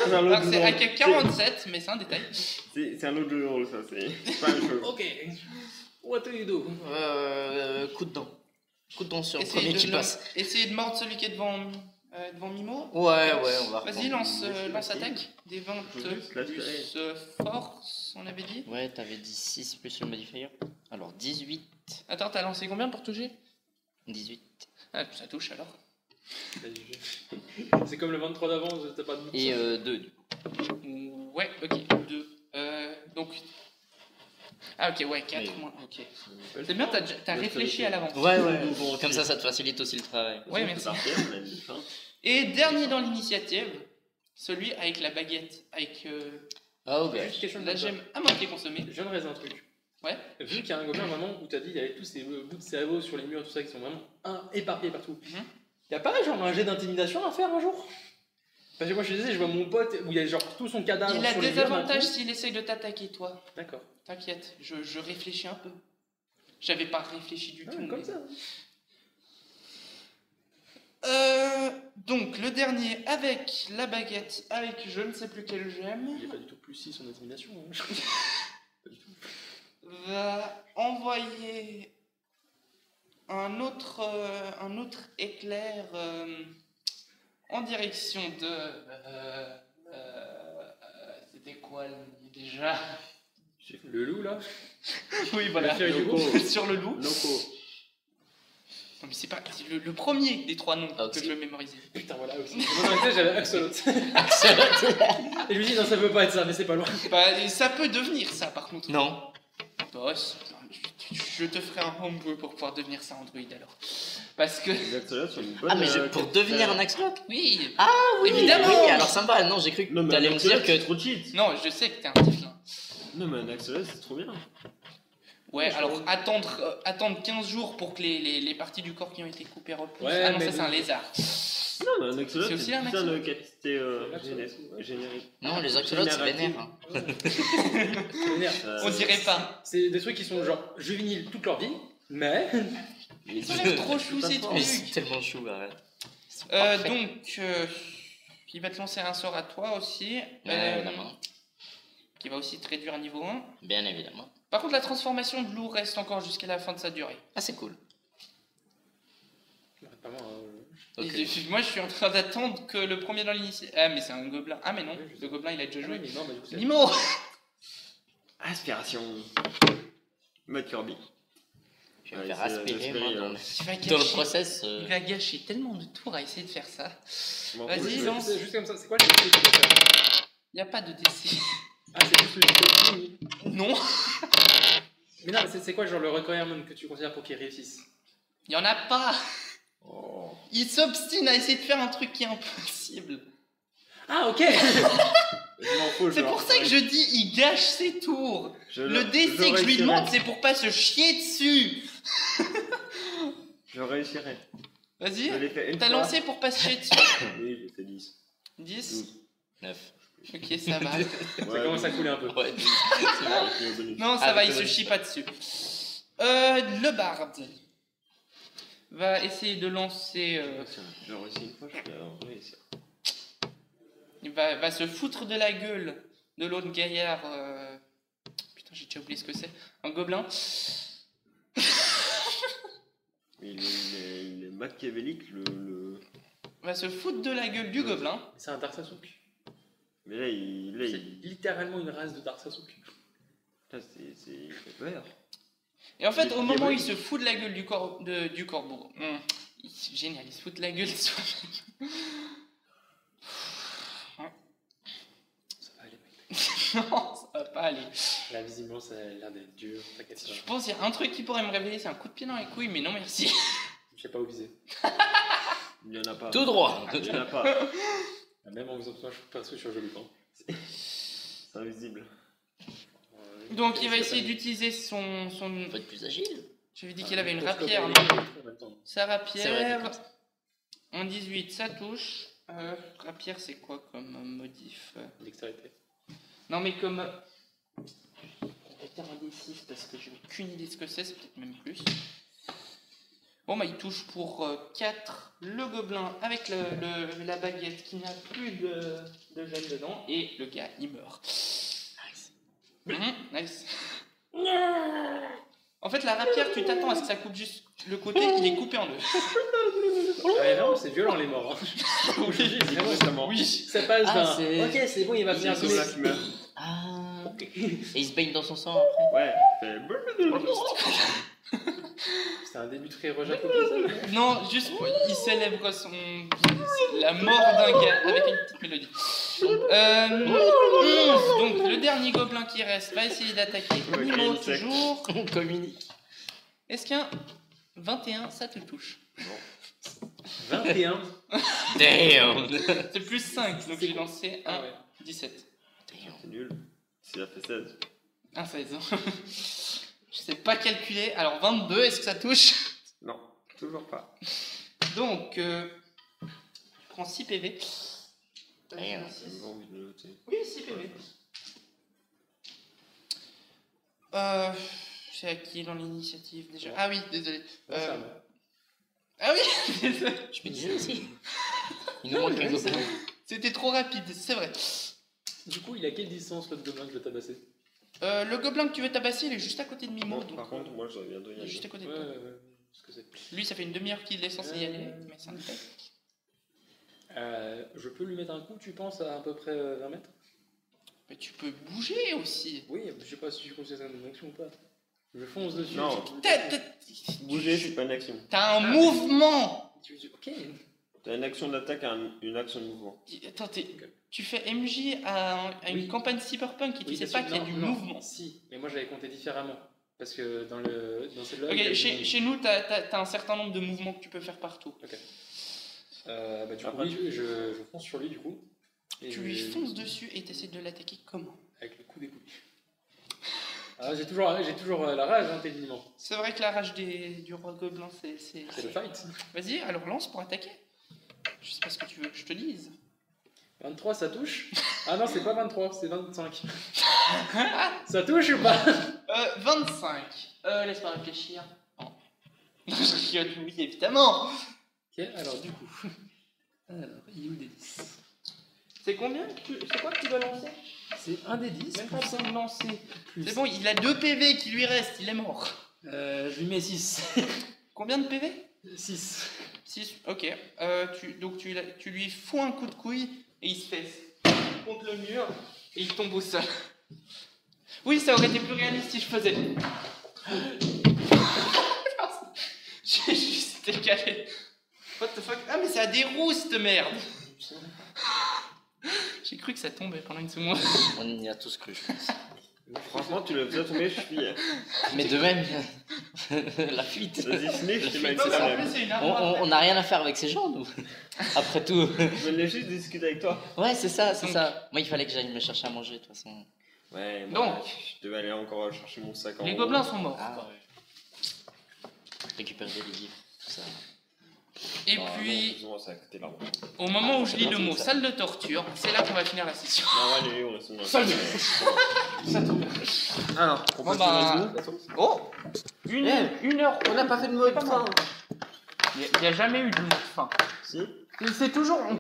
Alors, c'est AK-47, mais c'est un détail. C'est un autre jeu de rôle, ça, c'est pas un jeu. Ok. What do you do? Coup de dent. Coup de dent sur le Essayez premier de qui le- passe. Essayez de mordre celui qui est devant Mimo. Ouais, on va Vas-y, reprendre. lance attaque. Des 20 Je veux juste l'assurer. plus force, on avait dit. Ouais, t'avais dit 6 plus le modifier. Alors 18. Attends, t'as lancé combien pour toucher? 18. Ah, ça touche alors. C'est comme le 23 d'avance, t'as pas de doute. Et 2 du coup. Ouais, ok, 2. Donc. Ah, ok, ouais, 4 Mais- moins. Ok. C'est bien, t'as réfléchi à l'avance. Ouais. Comme ça te facilite aussi le travail. Ouais, merci. Partir, on a mis fin. Et dernier dans l'initiative, celui avec la baguette, avec Ah, ok. Juste question de la toi. gemme à moitié consommée. Je viens de réaliser un truc. Ouais. Vu qu'il y a un gobelin vraiment où t'as dit il y avait tous ces bouts de cerveau sur les murs, tout ça, qui sont vraiment éparpillés partout. Mhm. Y a pas genre un jet d'intimidation à faire un jour? Parce que moi je disais, je vois mon pote où il y a genre tout son cadavre. Il a sur les des murs d'un avantages coup. s'il essaye de t'attaquer, toi. D'accord. T'inquiète, je réfléchis un peu. J'avais pas réfléchi du Ah, tout. comme mais- ça. Donc, le dernier avec la baguette, avec je ne sais plus quelle gemme, Il est pas du tout plus 6 en intimidation. hein. va envoyer un autre éclair en direction de. C'était quoi déjà? Le loup là. Oui, voilà, La feuille du groupe. sur le loup. Loco. Non, mais c'est pas c'est le premier des 3 noms Ah, que ok. je vais mémoriser. Putain voilà aussi. Dans la tête j'avais Axolot. Axolot. Et je me dis non ça peut pas être ça mais c'est pas loin. Bah, et ça peut devenir ça par contre. Non. Bah, je te ferai un homebrew pour pouvoir devenir ça Android alors. Parce que. Les axolots sont une bonne. Ah, mais pour devenir un axolot? Oui. Ah oui, Évidemment. Oui, alors sympa. Non, j'ai cru que Non, mais t'allais un me dire axolote, c'est que. trop cheat. Non, je sais que t'es un tiflin. Non, mais un axolote, c'est trop bien. Ouais, alors attendre 15 jours pour que les parties du corps qui ont été coupées repoussent. Ouais, Ah non, mais ça c'est bon. un lézard. Non, mais un axolote, C'est aussi c'est un putain de axolote. capacité Axolote, générique. Non, les axolotes, c'est Générative. vénère. Hein. C'est vénère. On dirait pas. C'est des trucs qui sont genre juvéniles toute leur vie, mais. Ils ont l'air trop chou ces Mais c'est trucs. tellement chou, arrête. Donc, il va te lancer un sort à toi aussi. Bien évidemment. Qui va aussi te réduire à niveau 1. Bien évidemment. Par contre, la transformation de loup reste encore jusqu'à la fin de sa durée. Ah, c'est cool. Pas moi, Ok. Et moi, je suis en train d'attendre que le premier dans l'initiative. Ah, mais c'est un gobelin. Ah, mais non, Oui, je sais. le gobelin il a déjà Ah joué. oui, mais non, mais du coup, c'est- Mimo. Aspiration. Mode Kirby. Je vais me Ouais, faire c'est aspirer, moi, l'aspirine, dans hein. Il va le gâcher, process. il va gâcher tellement de tours à essayer de faire ça. Je m'en Vas-y, fous, je lance. vais- C'est juste comme ça, c'est quoi le truc que tu peux faire? Il n'y a pas de DC. Ah, c'est juste le truc. Non, Mais non, mais c'est quoi genre le requirement que tu considères pour qu'ils réussissent? il n'y en a pas. Oh. Il s'obstine à essayer de faire un truc qui est impossible. Ah, ok! Je m'en fous, C'est pour ça que je dis il gâche ses tours. Le DC que je lui demande, c'est pour pas se chier dessus. Je réussirai. Je Vas-y, l'ai fait une t'as fois. lancé pour pas se chier dessus. Oui, j'ai fait 10. 10. 9. Ok, ça va. Ça commence à couler un peu. Ouais, Non, ça Ah, va, il d'accord. se chie pas dessus. Le bard va essayer de lancer. J'ai réussi une fois, je vais réussir. Il va se foutre de la gueule de l'autre gaillard. Putain, j'ai déjà oublié ce que c'est. Un gobelin. Il est machiavélique, Va se foutre de la gueule du gobelin. C'est un Dark Sasuke. Mais là, C'est il littéralement une race de Dark Sasuke. il fait peur. Et en fait, Il est au moment où il diabolique. se fout de la gueule du corbeau. Génial, il se fout de la gueule de soi-même. Ça va aller, mec. Non, ça va pas aller. Là, visiblement, ça a l'air d'être dur. T'inquiète pas. Je pense qu'il y a un truc qui pourrait me réveiller, c'est un coup de pied dans les couilles, mais non merci. Je sais pas où viser. Il y en a pas. Tout droit. Il y en a pas. Même en faisant ça, perso, je suis un joli pan. C'est invisible. Donc il va essayer d'utiliser son... Faut être plus agile. Je lui ai dit qu'il avait une rapière. Sa rapière... En 18, ça touche. Rapière, c'est quoi comme modif? Dextérité. Non, mais comme... Je vais faire un D6 parce que je n'ai qu'une idée de ce que c'est peut-être même plus. Bon, bah il touche pour 4 le gobelin avec la baguette qui n'a plus de gel dedans. Et le gars, il meurt. Nice. En fait, la rapière, tu t'attends à ce que ça coupe juste le côté, il est coupé en deux. Ah non, c'est violent les morts. Hein. Oui. Ça passe Ah, d'un. Ok, c'est bon, il va venir C'est ça qui meurt. Ah. Et il se baigne dans son sang après. Ouais, C'est un début très rejacoté ça. Non, juste il célèbre la mort d'un gars avec une petite mélodie. 11, donc le dernier gobelin qui reste va essayer d'attaquer. Ouais, Mimo insecte. toujours. On communique. Est-ce qu'un 21 ça te touche? 21. Damn. C'est plus 5, donc j'ai lancé un Ah ouais. 17. c'est nul. S'il a fait 16. Un 16. Je sais pas calculer. Alors 22, est-ce que ça touche? Non, toujours pas. Donc, je prends 6 PV. Damn. J'ai pas envie de le noter. Oui, 6 PV. C'est à qui dans l'initiative déjà? Ah oui, désolé. Ça, Ah oui, désolé. Je me disais aussi. Il nous manque un gobelin. C'était trop rapide, c'est vrai. Du coup, il a quelle distance l'autre gobelin que je veux tabasser? Le gobelin que tu veux tabasser, il est juste à côté de Mimo. Bon, Donc, par contre, moi j'aurais bientôt y il est aller. juste à côté Ouais, de toi. ce que c'est. Lui, ça fait une demi-heure qu'il est censé y aller, mais c'est un détail. Je peux lui mettre un coup, tu penses, à peu près 20 mètres? Mais tu peux bouger aussi. Oui, je sais pas si je considère ça une action ou pas. Je fonce dessus. Non. Bouger, c'est pas une action. T'as un mouvement. Ok. T'as une action d'attaque et une action de mouvement. Attends, tu fais MJ à une Oui. campagne cyberpunk et tu Oui, sais bien pas sûr. qu'il y a Non, du non. mouvement. Si, mais moi j'avais compté différemment. Parce que dans celle-là. il y a Ok, du chez, mouvement. chez nous, t'as un certain nombre de mouvements que tu peux faire partout. Du coup, Après, oui, je fonce sur lui du coup. Et Tu lui fonces dessus et t'essaies de l'attaquer comment? Avec le coup des couilles. Ah, j'ai toujours la rage, hein, techniquement. C'est vrai que la rage du roi gobelin, c'est... C'est le fight. Vas-y, alors lance pour attaquer. Je sais pas ce que tu veux que je te dise. 23, ça touche? Ah non, c'est pas 23, c'est 25. Ça touche ou pas? 25. Laisse-moi réfléchir. Non. Je rigole, oui, évidemment. Ok, alors du coup. Alors, il est où des 10? C'est combien c'est quoi que tu dois lancer? C'est un des 10. Même pas besoin de lancer. Plus. C'est bon, il a 2 PV qui lui restent, il est mort. Je lui mets 6. Combien de PV? 6. 6, ok. Donc tu lui fous un coup de couille et il se fesse contre le mur et il tombe au sol. Oui, ça aurait été plus réaliste si je faisais. J'ai juste décalé. What the fuck? Ah, mais c'est à des roues cette merde! J'ai cru que ça tombait pendant une seconde. On y a tous cru, je pense. Franchement, tu l'as déjà tombé, je suis. Mais de même, la fuite. Vas-y, sniff, tu m'as Non, mais en plus, dit. c'est une armoire. On n'a rien à faire avec ces gens, nous. Après tout. Je venais juste discuter avec toi. Ouais, c'est ça, c'est Donc- ça. Moi, il fallait que j'aille me chercher à manger, de toute façon. Ouais, Donc, je devais aller encore chercher mon sac en les haut. gobelins sont morts. Ah ouais. Récupérer des livres, tout ça. Et Ah, puis, non, ça a coûté l'arbre. au moment où je lis le mot ça. salle de torture, c'est là qu'on va finir la session. Non, allez, on reste dans Salut. Alors, on Bon, passe bah, au réseau. Oh, une heure. On n'a pas fait de mot de fin. Il n'y a jamais eu de mot de fin. Si. C'est toujours,